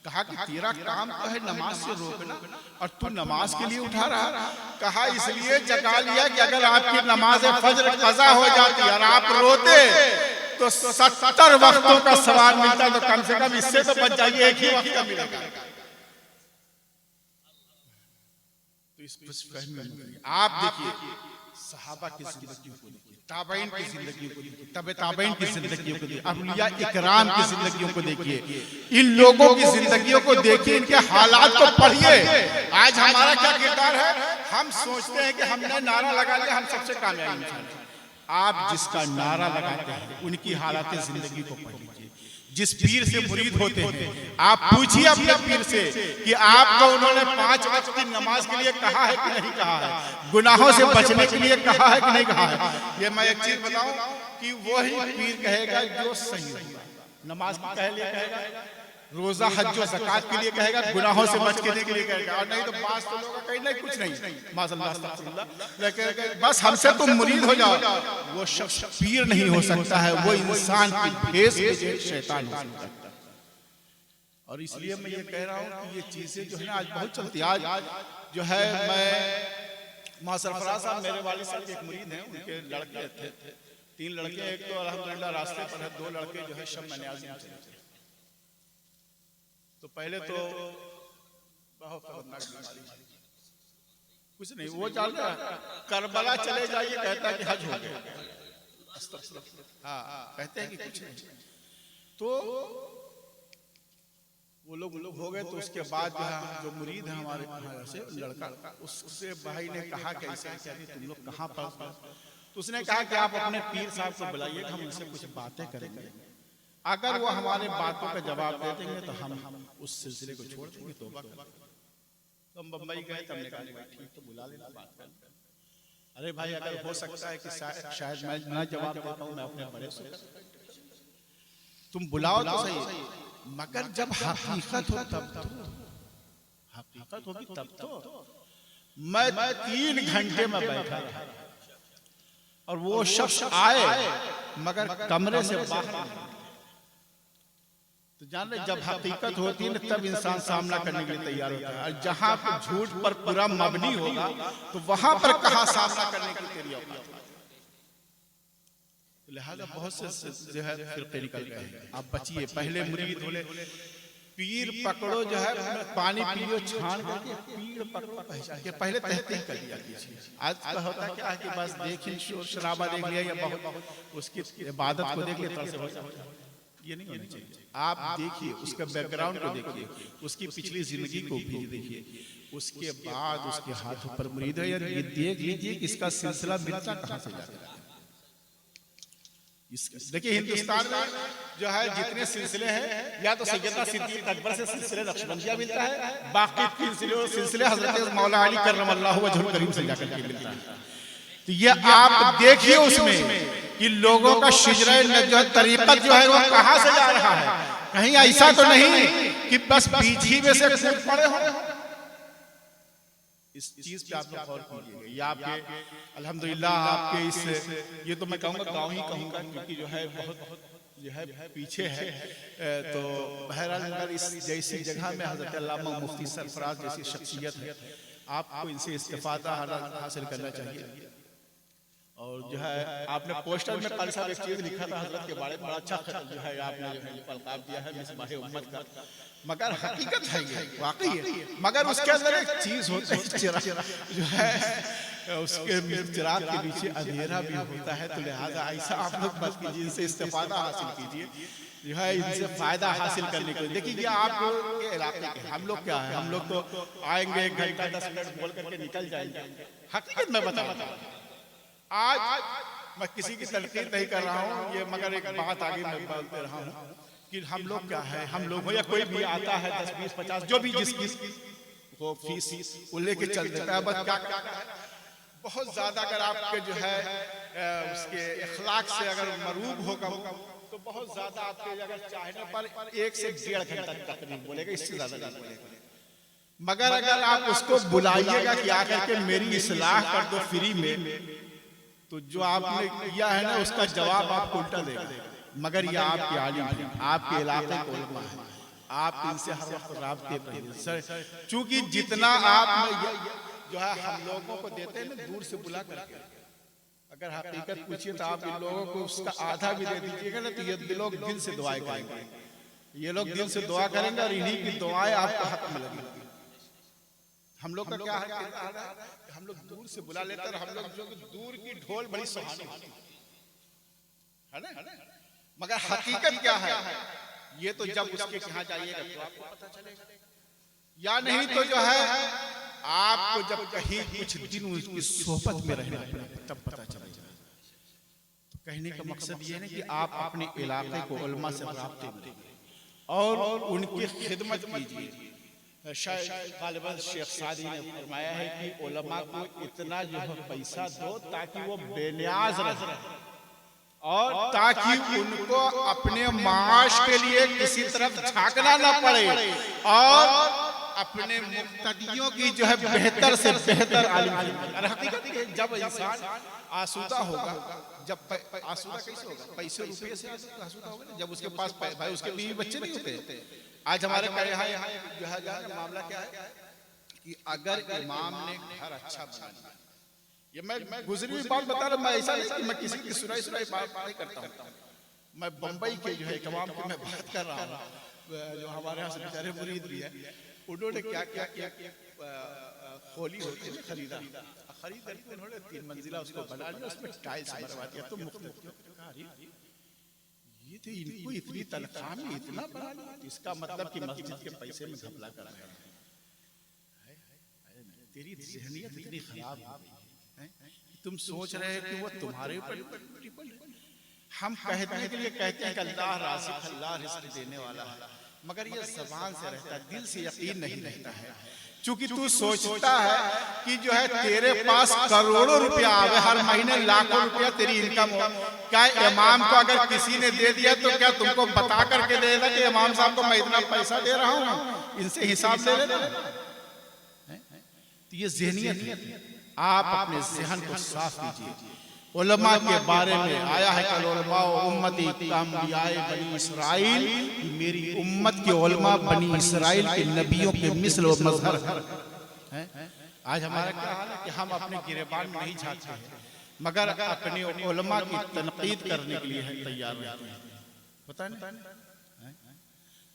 कहा कि तेरा काम तो है नमाज से रोकना और तू नमाज के लिए उठा रहा। कहा इसलिए जगा लिया कि अगर आपकी नमाज फजर क़ज़ा हो जाती और आप रोते तो 70 वक्तों का सवाल मिलता, तो कम से कम इससे तो बच जाइए, एक ही वक्त का मिलेगा। तो इस आप देखिए सहाबा की जिंदगी को देखिए, ताबईन की जिंदगी को देखिए, तबे ताबईन की जिंदगियों को देखिए, अम्बिया इकराम की जिंदगियों को देखिए, इन लोगों की जिंदगियों को देखिए, इनके हालात को पढ़िए। आज हमारा क्या किरदार है, हम सोचते हैं कि हमने नारा लगा लिया हम सबसे कामयाब इंसान। आप जिसका नारा लगाते हैं उनकी हालात जिंदगी को पढ़ लीजिए। जिस पीर से मुरीद होते हैं आप पूछिए अपने पीर से कि आपको उन्होंने 5 वक्त की नमाज के लिए कहा है कि नहीं कहा है, गुनाहों से बचने के लिए कहा है कि नहीं कहा है। ये मैं एक चीज बताऊं कि वही पीर कहेगा जो सही होगा, नमाज के लिए कहेगा, रोजा हज और ज़कात के लिए कहेगा, गुनाहों से बचने के लिए कहेगा, और नहीं तो बात तो लोगों का कहीं नहीं कुछ नहीं, माज़अल्लाह अस्तग़फिरुल्लाह, लेकिन बस हमसे तुम मुरीद हो जाओ। वो शख्स पीर नहीं हो सकता है, वो इंसान की भेष में शैतान हो सकता है। और इसलिए मैं ये कह रहा हूँ कि ये चीजें जो है ना आज बहुत चलती है। आज जो है मैं मां सरफराज साहब मेरे वालिद साहब के एक मुरीद हैं, उनके लड़के थे 3 लड़के, एक तो अल्हम्दुलिल्लाह रास्ते पर है, 2 लड़के जो है शब में न्याज़ में चले। तो पहले तो बहुत खतरनाक बीमारी, कुछ नहीं, वो चल रहा करबला चले जाइए कहता है कि हज हो गया, हाँ कहते हैं कि कुछ नहीं। तो वो लोग हो गए। तो उसके बाद जो मुरीद है हमारे से लड़का, उससे भाई ने कहा कि ऐसे ऐसे तुम लोग कहाँ पर, तो उसने कहा कि आप अपने पीर साहब को बुलाइए, हम उनसे कुछ बातें करेंगे, अगर वो हमारे बातों का जवाब दे देंगे तो हम उस सिलसिले को छोड़ देंगे। तो हम बम्बई गए, तो हमने कहा ठीक तो बुला लेना, बात कर। अरे भाई अगर हो सकता है कि शायद मैं ना जवाब दे पाऊं, मैं अपने बड़े से, तुम बुलाओ तो सही, मगर जब हकीकत हो तब तो, हकीकत होगी तब तो। मैं 3 घंटे में बैठा रहा और वो शख्स आए मगर कमरे से बाहर। तो जान रहे जब हकीकत होती है ना तब इंसान सामना करने के लिए तैयार होता है, और जहां पर झूठ पर पूरा मबनी होगा तो वहां पर कहां सामना करने की तैयारी होगा। लिहाजा बहुत से जो है फिरके निकल गए हैं, आप बचिए। पहले मुरीद बोले पीर पकड़ो, जो है पानी पियो छान करके, पीर पकड़ो पहचान के, पहले तहकीक कर दिया कीजिए। आज का होता क्या है कि बस देखिए शोर शराबा देख लिया या बहुत उसकी इबादत को देख लिया, से हो जाता है। ये नहीं होना चाहिए। आप देखिए उसका बैकग्राउंड को देखिए, उसकी पिछली जिंदगी को भी देखिए, उसके बाद उसके हाथों पर मुरीद है, ये देख लीजिए कि इसका सिलसिला मिलता कहां से जाता है। देखिए हिंदुस्तान में जो है जितने सिलसिले हैं, या तो सैयदना सिद्दीक़ अकबर से सिलसिले नक्शबंदिया मिलता है, बाकी सिलसिले हजरत मौला अली करमल्लाहु वजहुल करीम से जाकर के मिलता है। तो ये आप देखिए उसमें कि लोगों का शिजरा जो तरीक़त जो है वो कहां से जा रहा है। कहीं ऐसा तो नहीं कि बस बीच में से कूद पड़े हो। इस चीज पे आप लोग गौर कीजिएगा। ये आपके अल्हम्दुलिल्लाह आपके इस, ये तो मैं कहूँगा गाँव ही कहूँगा, क्योंकि जो है बहुत जो है पीछे है। तो बहरहाल अगर इस जैसी जगह में हज़रत अल्लामा मुफ्ती सरफराज जैसी शख्सियत है, आपको इनसे इस्तिफादा हासिल करना चाहिए। और जो है आपने पोस्टर में कल साहब एक चीज लिखा था हजरत के बारे में, बड़ा अच्छा जो है आपने जो है अलकाब दिया है मिसबाह उम्मत का, मगर हकीकत है ये वाकई है। मगर उसके अंदर एक चीज होता है चिराग, जो है उसके चिराग के पीछे अंधेरा भी होता है। तो लिहाजा ऐसा आप लोग बस कीजिए, इनसे इस्तिफादा हासिल कीजिए, जो है इनसे फायदा हासिल करने के लिए। देखिए ये आप के इलाके के, हम लोग क्या है, हम लोग तो आएंगे 1 घंटा 10 मिनट बोल करके निकल जाएंगे। हकीकत में बताता आज मैं किसी की तनकीद नहीं कर रहा हूँ ये, मगर एक बात आगे मैं बोलते रहा हूँ कि हम लोग क्या है, हम लोग हो या कोई भी आता है 10, 20, 50 जो भी जिस वो फीस वो लेके चल देता है। बस क्या बहुत ज्यादा अगर आपके जो है उसके इखलाक से अगर मरूब होगा तो बहुत ज्यादा आपके अगर चाहने पर 1 से 1.5 घंटा तक नहीं बोलेगा, इससे ज्यादा नहीं बोलेगा। मगर अगर आप उसको बुलाइएगा कि आकर के मेरी इस्लाह कर दो फ्री में, तो जो आपने किया है ना उसका जवाब आपको उल्टा देगा। मगर ये आपके आलिम हैं, आपके इलाके के उलमा हैं, आप इनसे हर वक्त राब्ते पर, चूंकि जितना आप जो है हम लोगों को देते हैं ना दूर से बुला करके, अगर हकीकत पूछिए तो आप इन लोगों को उसका आधा भी दे दीजिएगा ना, तो ये लोग दिल से दुआएं करेंगे, ये लोग दिल से दुआ करेंगे और इन्हीं की दुआएं आपको हक में लगेंगी। हम लोग का क्या है, हम लोग दूर से बुला लेते हैं, हम लोग जो दूर की ढोल बड़ी सुहानी है ना, मगर हकीकत क्या है ये तो जब उसके यहाँ जाइएगा तो आपको पता चलेगा, या नहीं तो जो है आपको जब कहीं कुछ दिन उसकी सोहबत में रहना तब पता चलेगा। कहने का मकसद ये है कि आप अपने इलाके को उलमा से राब्ते में और उनकी खिदमत कीजिए। शायद गालिबन शेख सादी ने फरमाया है कि उलमा को इतना जो है पैसा दो ताकि वो बेनियाज रहे और ताकि उनको अपने माश के लिए किसी तरफ झांकना ना पड़े और अपने मुक्तदियों की जो है बेहतर से बेहतर आलिम। हकीकत है जब इंसान आसूदा होगा, जब आसूदा कैसे होगा, पैसे रुपये से आसूदा होगा ना, जब उसके पास भाई उसके बीवी बच्चे नहीं होते। आज हमारे यहाँ जो है मामला क्या है कि अगर इमाम ने घर अच्छा बना लिया, ये मैं गुजरी हुई बात बता रहा हूँ, मैं ऐसा नहीं कि मैं किसी की सुनाई बात नहीं करता हूँ। मैं बम्बई के जो है इमाम की मैं बात कर रहा हूँ, जो हमारे यहाँ से बेचारे मुरीद भी है, उन्होंने क्या क्या किया, खोली होती है खरीदा करके उन्होंने 3 मंजिला उसको बना लिया, उसमें टाइल्स मरवा दिया। तो ये तो इनको इतनी तनख्वाह में इतना बना लिया, इसका मतलब कि मस्जिद के पैसे में घपला कर रहे हैं। तेरी ज़हनियत इतनी खराब है, तुम सोच रहे हो कि वो तुम्हारे ऊपर। हम कहने के लिए कहते हैं कि अल्लाह राज़िक, अल्लाह रिज़्क देने वाला है, मगर ये ज़बान से रहता है, दिल से यकीन नहीं रहता है। क्योंकि तू सोचता है कि जो है तेरे पास करोड़ों रुपया आवे, हर महीने लाखों रुपया तेरी इनकम हो। क्या इमाम को अगर किसी ने दे दिया तो क्या तुमको बता करके देगा कि इमाम साहब को मैं इतना पैसा दे रहा हूँ, इनसे हिसाब ले लेना? तो ये ज़हनियत, आप अपने ज़हन को साफ कीजिए। उलमा के बारे में आया है कि उलमा उम्मती कामबियाए बनी इसराइल, मेरी उम्मत के उलमा बनी इसराइल के नबियों के मिसल व मज़हर है। आज हमारा क्या हाल है कि हम अपने गिरेबान में नहीं झांकते हैं, मगर अपने उलमा की तनकीद करने के लिए तैयार रहते हैं। पता नहीं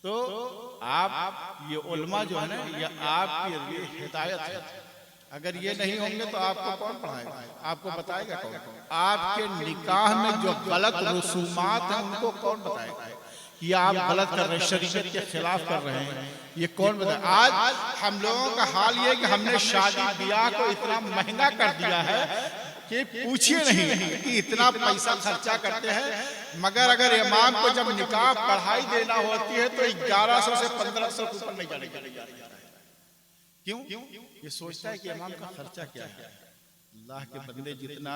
तो आप ये उलमा जो है ना, ये आपके लिए हिदायत है। अगर ये नहीं होंगे तो आपको कौन पढ़ाएगा, आपको बताएगा कौन? आपके निकाह में जो गलत रसूमात हैं उनको कौन बताएगा कि आप गलत कर रहे हैं, शरीयत के खिलाफ कर रहे हैं, ये कौन बताएगा? आज हम लोगों का हाल ये कि हमने शादी ब्याह को इतना महंगा कर दिया है कि पूछिए नहीं कि इतना पैसा खर्चा करते हैं, मगर अगर इमाम को जब निकाह पढ़ाई देना होती है तो 1100 से 1500 के ऊपर नहीं जाने। क्यों? ये सोचता है कि इमाम का खर्चा क्या है। अल्लाह के बंदे, जितना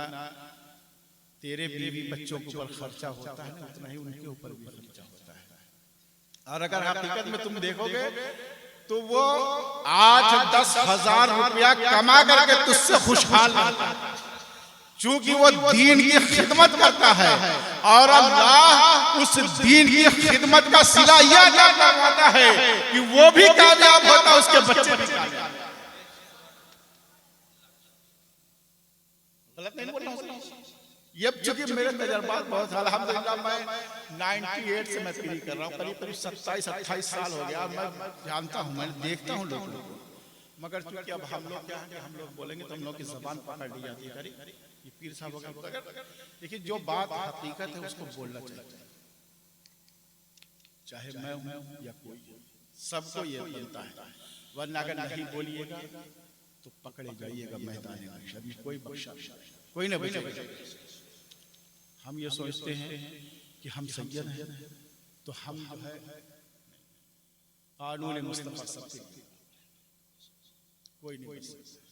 तेरे बीवी बच्चों के ऊपर खर्चा होता है ना, उतना ही उनके ऊपर भी खर्चा होता है। और अगर हकीकत में तुम देखोगे तो वो 8-10 हजार रुपया कमा करके तुझसे खुशहाल रहता है, चूंकि वो दीन की खिदमत करता है और अल्लाह उस दीन की खिदमत का सिला यह अदा करवाता है कि वो भी कामयाब होता है, उसके बच्चे भी कामयाब। गलत नहीं बोल रहा हूं, ये चूंकि मेरे तजर्बात बहुत साल, अल्हम्दुलिल्लाह मैं 98 से मैं पीरी कर रहा हूँ, करीब 27-28 साल हो गया। मैं जानता हूँ, मैं देखता हूँ लोगों को, मगर चूंकि अब हम लोग क्या है कि हम लोग बोलेंगे तो हम लोग की ज़बान पकड़ ली जाती है। ये पीर साहब वगैरह, देखिए जो बात हकीकत है उसको बोलना चाहिए, चाहे मैं हूँ या कोई, सबको ये बनता है। वरना अगर नहीं बोलिएगा तो पकड़े जाइएगा मैदान में, कोई बख्शा कोई नहीं बचेगा। हम ये सोचते हैं कि हम सैयद हैं तो हम जो है कानून मुस्तफा सबके कोई नहीं बच सकता।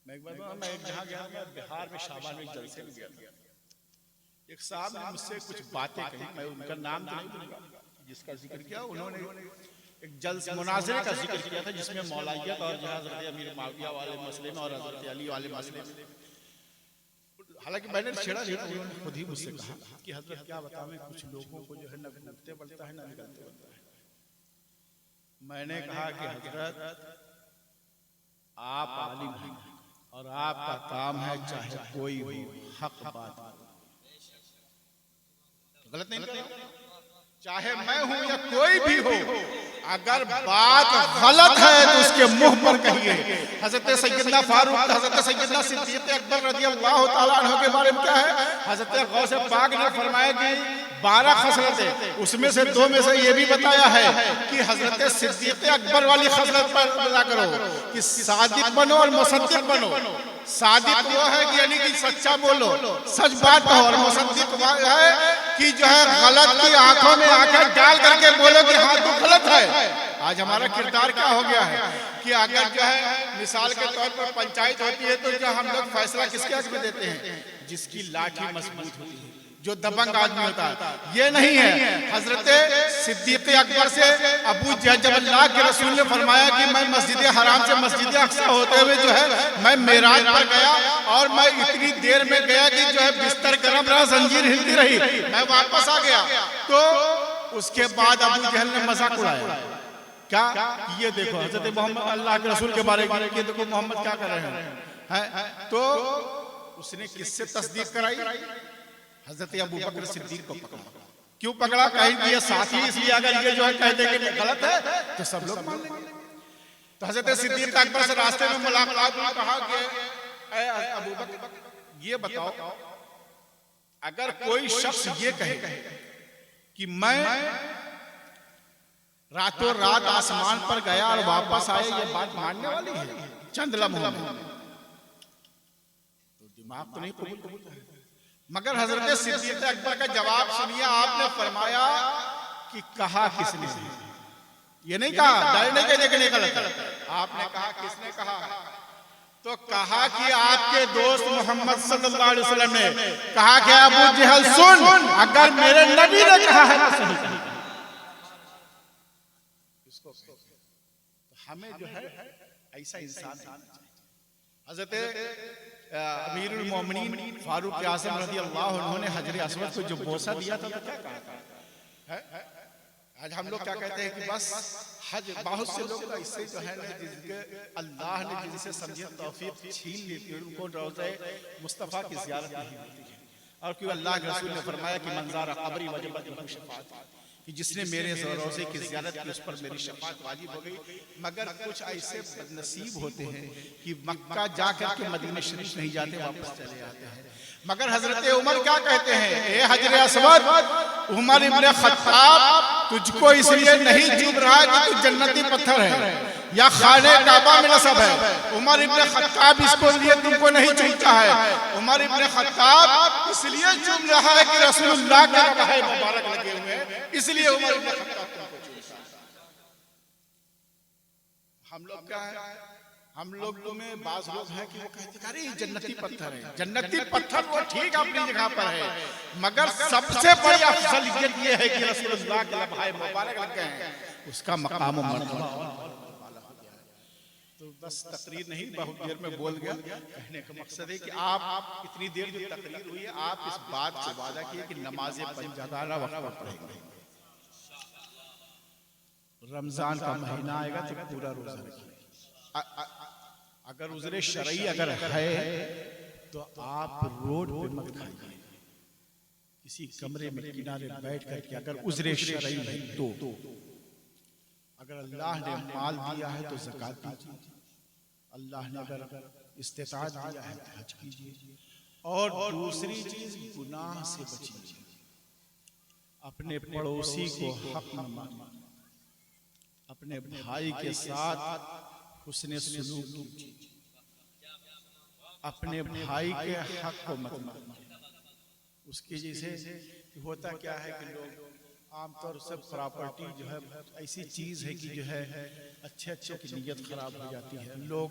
मैं एक बार मैं जहाँ गया, मैं बिहार में शाबान में एक जलसे में गया, एक साहब ने मुझसे कुछ बातें कही, मैं उनका नाम तो नहीं दूंगा, जिसका जिक्र किया उन्होंने एक जल्स मुनाज़रे का जिक्र किया था जिसमें मौलाइयत और हज़रत अमीर माविया वाले मसले में और हज़रत अली वाले मसले में, हालांकि मैंने छेड़ा नहीं, उन्होंने खुद ही मुझसे कहा कि हज़रत क्या बताएं, कुछ लोगों को जो है न घूमते बढ़ता है न निकलते बढ़ता है। मैंने कहा कि हज़रत आप आलिम हैं और आपका काम है चाहे कोई हो हक बात, गलत नहीं कर, चाहे मैं हूं या कोई भी हो, अगर बात गलत है तो उसके मुंह पर कहिए। हजरत सैयदना फारूक, हजरत सैयदना सिद्दीक़ अकबर रज़ियल्लाहु ताला अन्हु के बारे में क्या है, हजरत गौस पाक ने फरमाया कि 12 खसलतें, उसमें से 2 में से ये भी बताया है कि हजरत सिद्दीक़ अकबर वाली खसलत पर अदा करो कि सादिक बनो और मुसद्दिक बनो। सादिक वो है कि यानी कि सच्चा बोलो, सच बात हो, और मुसद्दिक वो है कि जो है गलत की आंखों में आंखें डाल करके बोलो कि हाँ तू गलत है। आज हमारा किरदार क्या हो गया है कि अगर जो है मिसाल के तौर पर पंचायत होती है तो जो हम लोग फैसला किसके हक में देते हैं? जिसकी लाठी मजबूत होती है, जो दबंग आदमी होता है। ये नहीं है। हजरत सिद्दीक अकबर से अबू जहल के रसूल ने फरमाया कि मैं मस्जिद हराम से मस्जिद अक्सा होते हुए जो है मैं मेराज पर गया और मैं इतनी देर में गया कि जो है बिस्तर गर्म रहा, जंजीर हिलती रही, मैं वापस आ गया। तो उसके बाद अबू जहल ने मजाक उड़ाया, क्या ये देखो हजरत मोहम्मद अल्लाह के रसूल के बारे में, ये देखो मोहम्मद क्या कर रहे हैं। तो उसने किससे तस्दीक कराई? हजरत अबू बकर सिद्दीक को पकड़ा। क्यों पकड़ा? कहीं कि ये साथी, इसलिए अगर ये जो है कह दे कि गलत है तो सब लोग मान लेंगे। तो हजरत सिद्दीक अकबर से रास्ते में मुलाकात हुई, कहा कि अबू बकर ये बताओ, अगर कोई शख्स ये कहे कि मैं रातों रात आसमान पर गया और वापस आए, ये बात मानने वाली है? चंद लम्हों में तो दिमाग तो नहीं कबूल। मगर हजरत सिद्दीक अकबर का जवाब सुनिए। आपने फरमाया कि कहा किसने? ये नहीं कहा, डर नहीं कहने के गलत है। आपने कहा किसने कहा? तो कहा कि आपके दोस्त मोहम्मद सल्लल्लाहु अलैहि वसल्लम ने कहा कि अबू जहल सुन, अगर मेरे नबी ने कहा है तो सही कहा। इसको हमें जो है ऐसा इंसान। हजरत अमीरुल मोमिनीन फारूक आज़म रज़ियल्लाहु अन्हु ने हजर अस्वद को जो बोसा दिया था तो क्या कहा है? आज हम लोग क्या कहते हैं कि बस हज, बहुत से लोग इससे जो है ना जिसके अल्लाह ने जिनसे समझे तौफीक छीन ली थी, उनको रोज़े मुस्तफ़ा की ज़ियारत नहीं होती है। और क्यों अल्लाह के रसूल ने फरमाया कि मंज़ारा क़ब्री वजबत लहू शफ़ाअत, कि जिसने मेरे रोज़े की ज़ियारत की उस पर मेरी शफ़ाअत वाजिब हो गई। मगर कुछ ऐसे बदनसीब होते हैं कि मक्का जाकर के मदीना शरीफ नहीं जाते, वापस चले आते हैं। मगर हजरत उमर क्या कहते हैं? ए हजर अस्वद, उमर इब्न खत्ताब तुझको इसलिए नहीं चुभ रहा कि तू जन्नती पत्थर है या खाने काबा में नसब है। उमर इब्न खत्ताब इसको लिए तुमको नहीं चुभता है। उमर इब्न खत्ताब इसलिए चुभ रहा है कि रसूलुल्लाह के रवाहे मुबारक लगे हुए हैं, इसलिए उमर इब्न खत्ताब तुमको चुभता है। हम लोग क्या है? हम लोग में बाज लोग हैं कि वो कहते हैं अरे जन्नती पत्थर है। जन्नती पत्थर वो ठीक अपनी जगह पर है, मगर सबसे बड़ी अफजलियत ये है कि रसूलुल्लाह के लम्हाए मुबारक लग गए हैं, उसका मकाम मर्तबा। तो बस तकरीर नहीं, बहुत देर में बोल गया। कहने का मकसद है कि आप इतनी देर जो तकरीर हुई है, आप इस बात से वादा किए कि नमाज़ें पंजागाना वक्त पर पढ़ेंगे। रमजान का महीना आएगा तो पूरा रोजा रखिए। अगर उज़्र शरई अगर है तो आप रोड पे मत खाइए, किसी कमरे में किनारे बैठ करके अगर उज़्र शरई है तो। अगर अल्लाह ने माल दिया है तो ज़कात दीजिए, अल्लाह ने अगर इस्तिताअत दिया है तो हज कीजिए। और दूसरी चीज गुनाह से बचिए, अपने पड़ोसी को हक न मानिए, अपने भाई के साथ उसने सुलूक कीजिए, अपने भाई के हक को मत मानिए। उसके जैसे होता क्या है कि लोग आमतौर से प्रॉपर्टी जो है ऐसी चीज है कि जो है अच्छे अच्छे की नीयत खराब हो जाती है। लोग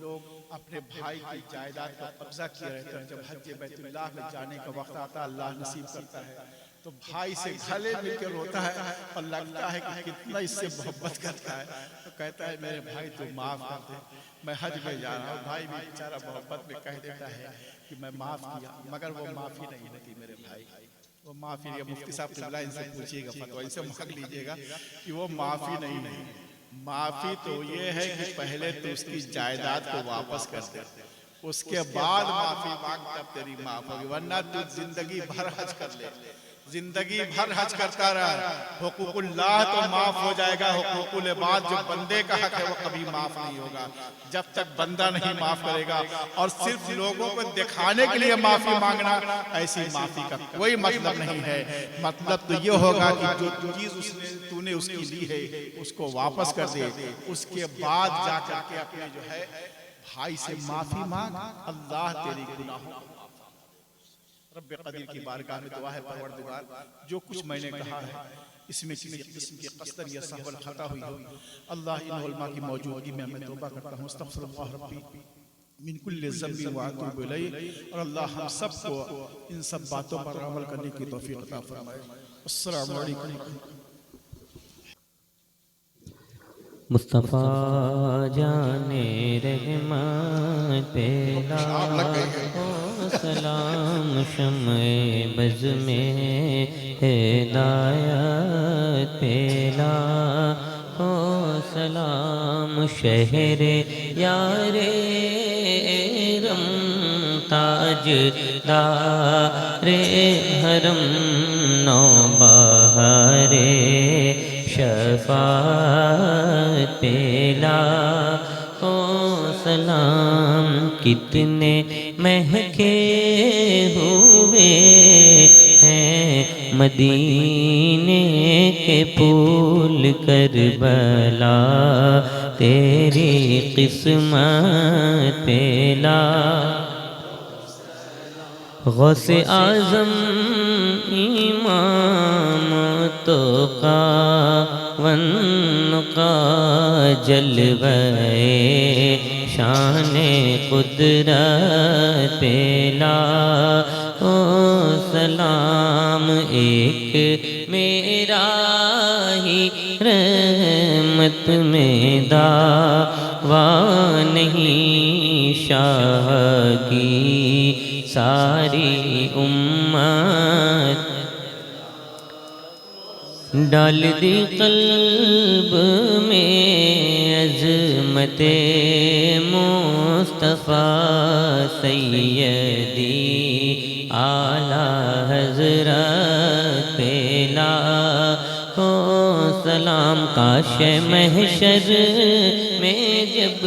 अपने भाई की जायदाद का कब्जा किए रहते हैं। जब हज बैतुल्लाह में जाने का वक्त आता है, अल्लाह नसीब करता है, तो भाई से गले मिलकर रोता है और लगता है कि कितना इससे मोहब्बत करता है। तो कहता है मेरे भाई तू माफ कर दे, मैं हज में जा रहा हूँ। भाई भी बेचारा मोहब्बत में कह देता है कि मैं माफ किया, मगर वो माफी नहीं होती मेरे भाई, वो माफी नहीं। मुफ्ती साहब क़िबला इनसे पूछिएगा, फतवा इनसे मांग लीजिएगा कि वो माफी नहीं है। माफी तो ये है कि पहले तो उसकी जायदाद को वापस कर दे, उसके बाद माफी मांग, तब तेरी माफ होगी। वरना तू जिंदगी भर हज कर ले, जिंदगी भर हज करता रहा, हुकूकुल्लाह तो माफ हो जाएगा, हुकूकुल इबाद जो बंदे का हक है वो कभी माफ नहीं होगा जब तक बंदा नहीं माफ करेगा। और सिर्फ लोगों को दिखाने के लिए माफी मांगना, ऐसी माफी का कोई मतलब नहीं है। मतलब तो ये होगा कि जो चीज तूने उसकी ली है उसको वापस कर दे, उसके बाद जाकर के अपने जो है भाई से माफी मांग, अल्लाह तेरी गुनाहों को माफ कर दे। रब्बे कदीर की बारगाह में दुआ है, परवरदिगार जो कुछ मैंने कहा है इसमें किसी किस्म की कसर या सहवल खता हुई हो, अल्लाह इन उलमा की मौजूदगी में मैं तौबा करता हूँ, अस्तगफिरुल्लाह रब्बी मिन कुल्लि ज़ंबि व अतूबु इलैहि। और अल्लाह हम सबको इन सब बातों पर अमल करने की तौफीक अता फरमाए। अस्सलामु अलैकुम। मुस्तफ़ा जाने रहमत पेला ओ सलाम शम्ए बज़ में हिदायत पेला ओ सलाम शहरे यारे रम ताज दारे हरम नौ बहारे शफाअत पेला ओ सलाम कितने महके हुए हैं मदीने के फूल करबला तेरी किस्मत पेला गौसे आज़म इमाम तो वन का जलवे शान कुदरत पेला ओ सलाम एक मेरा ही रहमत में दावा नहीं शाह की सारी उम्मत डाल दी कल्ब में अज़मते मुस्तफ़ा सैयदी आला हज़रत पेला को सलाम काश महशर में जब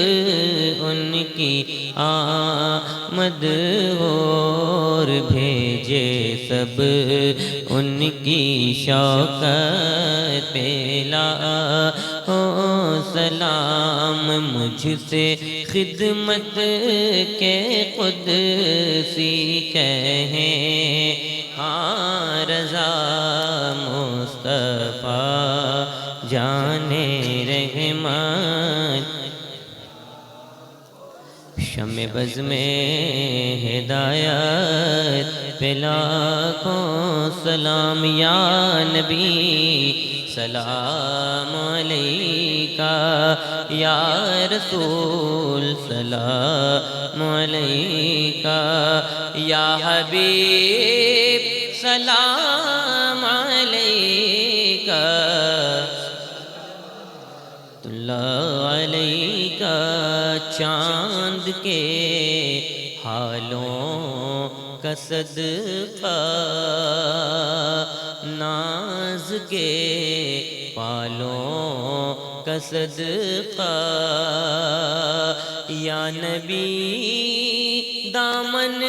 उनकी आमद और भेजे सब उनकी शौकत पेला हो सलाम मुझसे खिदमत के कुदसी कहें हाँ रज़ा मुस्तफ़ा जाने रहमान शम्मे बज़ में हिदायत पे लाखों सलाम या नबी सलाम अलैका या रसूल सलाम अलैका या हबीब सलाम अलैका अलैका चांद के हालों का सदका नाज के पालों का सदका या नबी दामन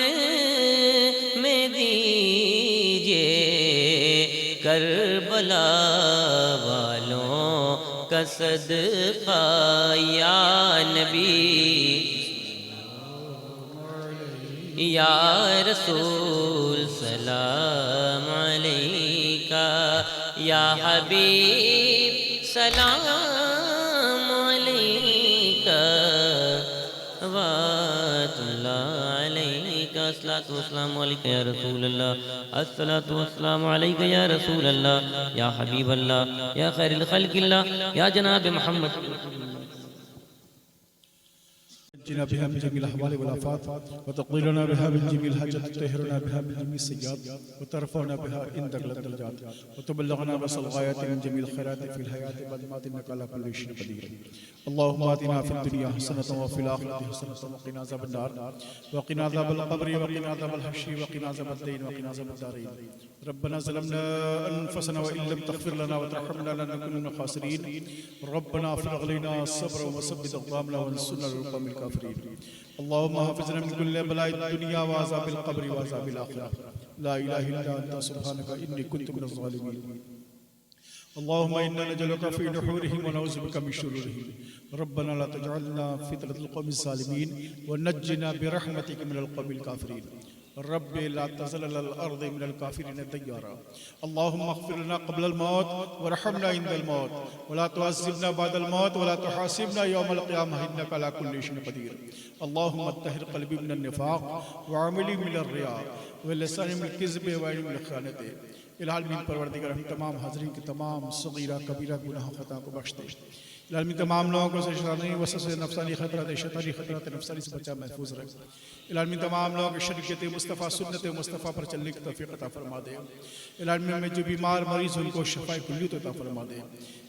में दीजिए करबला वालों का सदका या नबी या रसूल सलाम अलैका या हबीब सलाम अलैका वातुल्लाह अलैका अस्सलातु वस्सलामु अलैका या रसूल अल्लाह अस्सलातु वस्सलामु अलैका या रसूल अल्लाह या हबीब अल्लाह या खैरुल खल्क़िल्लाह या जनाब मोहम्मद जिना बिहा मिन जमील अहवाल वल आफात व तक़ीलना बिहा मिन जमील हाजत तहरना बिहा मिन जमील सय्यात व तरफना बिहा इंदक लदरजात व तुबल्लिगना बसल गायत मिन जमील खैरात फिल हयात बाद मात इन्नका अला कुल्लि शैइन कदीर अल्लाहुम्मा आतिना फिद दुनिया हसनतन व फिल आखिरति हसनतन व क़िना अज़ाबन नार व क़िना अज़ाबल क़ब्र व क़िना अज़ाबल हश्र व क़िना अज़ाबद दीन व क़िना अज़ाबद दारीन रब्बना ज़लमना अनफुसना व इन लम तग़फिर लना व तरहमना लनकुन मिनल ख़ासिरीन रब्बना अफ़रिग़ अलैना सब्रन व सब्बित अक़दामना वंsurna अलल क़ौमिल काफ़िरीन अल्लाहुम्मा हफ़िज़ना मिन कुल्लि बलाइ दुनिया व अज़ाबिल क़ब्र व अज़ाबिल आख़िरह ला इलाहा इल्ला अंता सुब्हानका इन्नी कुन्तु मिनज़ ज़ालिमीन अल्लाहुम्मा इन्ना नजलुका फी नुहूरिहिम व नऊज़ु बिका मिन शुरूरिहिम रब्बना ला तजअलना फितनतल क़ौमिज़ ज़ालिमीन व नज्जिना बिरहमतिका मिनल क़ौमिल काफ़िरीन रब्बि ला तज़ल अलल अर्दि मिनल काफ़िरीन दय्यारा अल्लाहुम्मा अग़फ़िर लना क़ब्लल मौत वरहमना इंदल मौत व ला तुअज़्ज़िबना बअदल मौत व ला तुहासिबना यौमल क़ियामह इन्नका अला कुल्लि शैइन क़दीर अल्लाहुम्मा तहिर क़ल्बी मिनन निफ़ाक़ व अमली मिनर रिया व लिसानी मिनल किज़्ब व इल्मी मिनल ख़ियानत इलामीन परवरदिगार हम तमाम हाज़रीन के तमाम सगीरा कबीरा गुनाह खता को बख्श दे। इलामीन तमाम लोगों को शैतानी वसवसे नफ्सानी खतरात शैतानी खतरात नफ्सानी से बचा महफूज रख। इलामीन तमाम लोगों के शरीयत मुस्तफ़ा सुन्नत मुस्तफ़ा पर चलने की तौफ़ीक़ अता फरमा दे। इलामीन में जो बीमार मरीज़ उनको शफ़ाए कुल्लियत अता फरमा दे।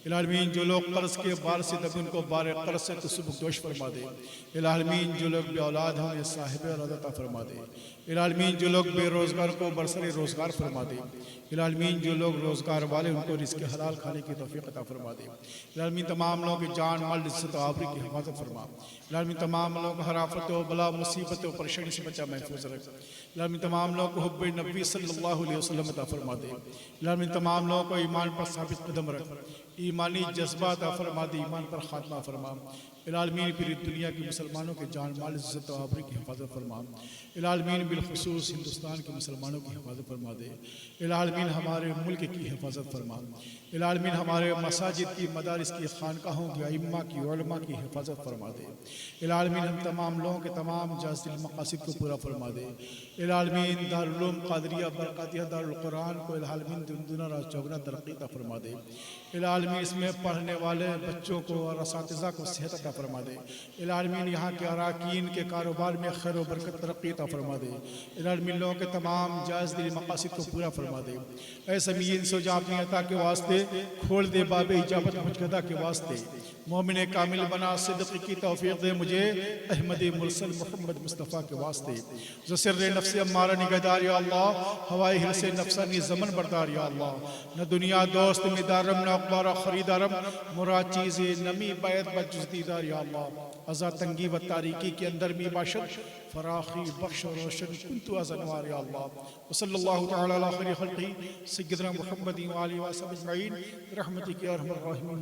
इलामीन जो लोग कर्ज़ के बार से दब उनको बार कर्ज़ से तसब्बुकदोश फरमा दे। इलामीन जो लोग बे औलाद हैं उन्हें साहिब औलाद अता फरमा दे। इलामीन जो लोग बेरोज़गार को बरसरे रोज़गार फरमा दे। इलामीन जो लोग रोज़गार वाले उनको रिज़्क़ हलाल खाने की तौफ़ीक़ अता फरमा दे। इलामीन तमाम लोगों की जान माल इज़्ज़त आबरू की हिफाज़त फरमा। इलामीन तमाम लोगों को हर आफत व बला मुसीबत व परेशानी से बचा महफूज रख। इलामीन तमाम लोगों को हुब्बे नबी सल्लल्लाहु अलैहि वसल्लम अता फरमा दे। इलामीन तमाम लोगों को ईमान पर साबित कदम रख, ईमानी जज्बा अता फरमा दे, ईमान पर खात्मा फरमा। इलामीन पूरी दुनिया के मुसलमानों के जान माल इज़्ज़त व आबरू की हिफाज़त फरमा। इलामीन बिलखुसूस हिंदुस्तान के मुसलमानों की हिफाज़त फरमा दे। इलामीन हमारे मुल्क की हिफाज़त फरमा। इलामीन हमारे मसाजिद की मदारिस की खानकाहों की अइम्मा की उलमा की हिफाज़त फरमा दे। इलामीन हम तमाम लोगों के तमाम जायज़ मक़ासिद को पूरा फरमा दे। इलामीन दारुल उलूम क़ादिरिया बरकातिया दारुल कुरान को इलामीन दुना राज चौगुना तरक्की अता फरमा दे। इलामीन इसमें पढ़ने वाले बच्चों को और असातिज़ा को सेहत अता फरमा दे। इलामीन यहाँ के अराकीन के कारोबार में खैर व बरकत तरक्की अता फरमा दे। इलामीन लोगों के तमाम जायज़ मक़ासिद को पूरा फरमा दे। ऐ समीन सोजा अपनी अता के वास्ते खोल दे बाबे इजाबत मुझकदा के वास्ते। मोमिन कामिल बना सिद्क़ की तौफ़ीक़ दे मुझे अहमद मुरसल मोहम्मद मुस्तफ़ा के वास्ते। जो सिर्रे नफ्स अम्मारा निगहदार या अल्लाह, हवाए हिरसे नफ्सानी ज़मन बरदार या अल्लाह। न दुनिया दोस्त मिदारम न अखबारा ख़रीदारम, मुराद चीज़े नमी बैत बजुज़दीदार या अल्लाह। अज़ा तंगी व तारीकी के अंदर मी बाशद फराखी बख्श रोशन कुन्तु अज़नवार या अल्लाह। वसल्लल्लाहु तआला अला खैरि खल्क़ी सय्यिदना मुहम्मद व आलिहि व सल्लम अजमईन रहमतिक या अरहमर राहिमीन।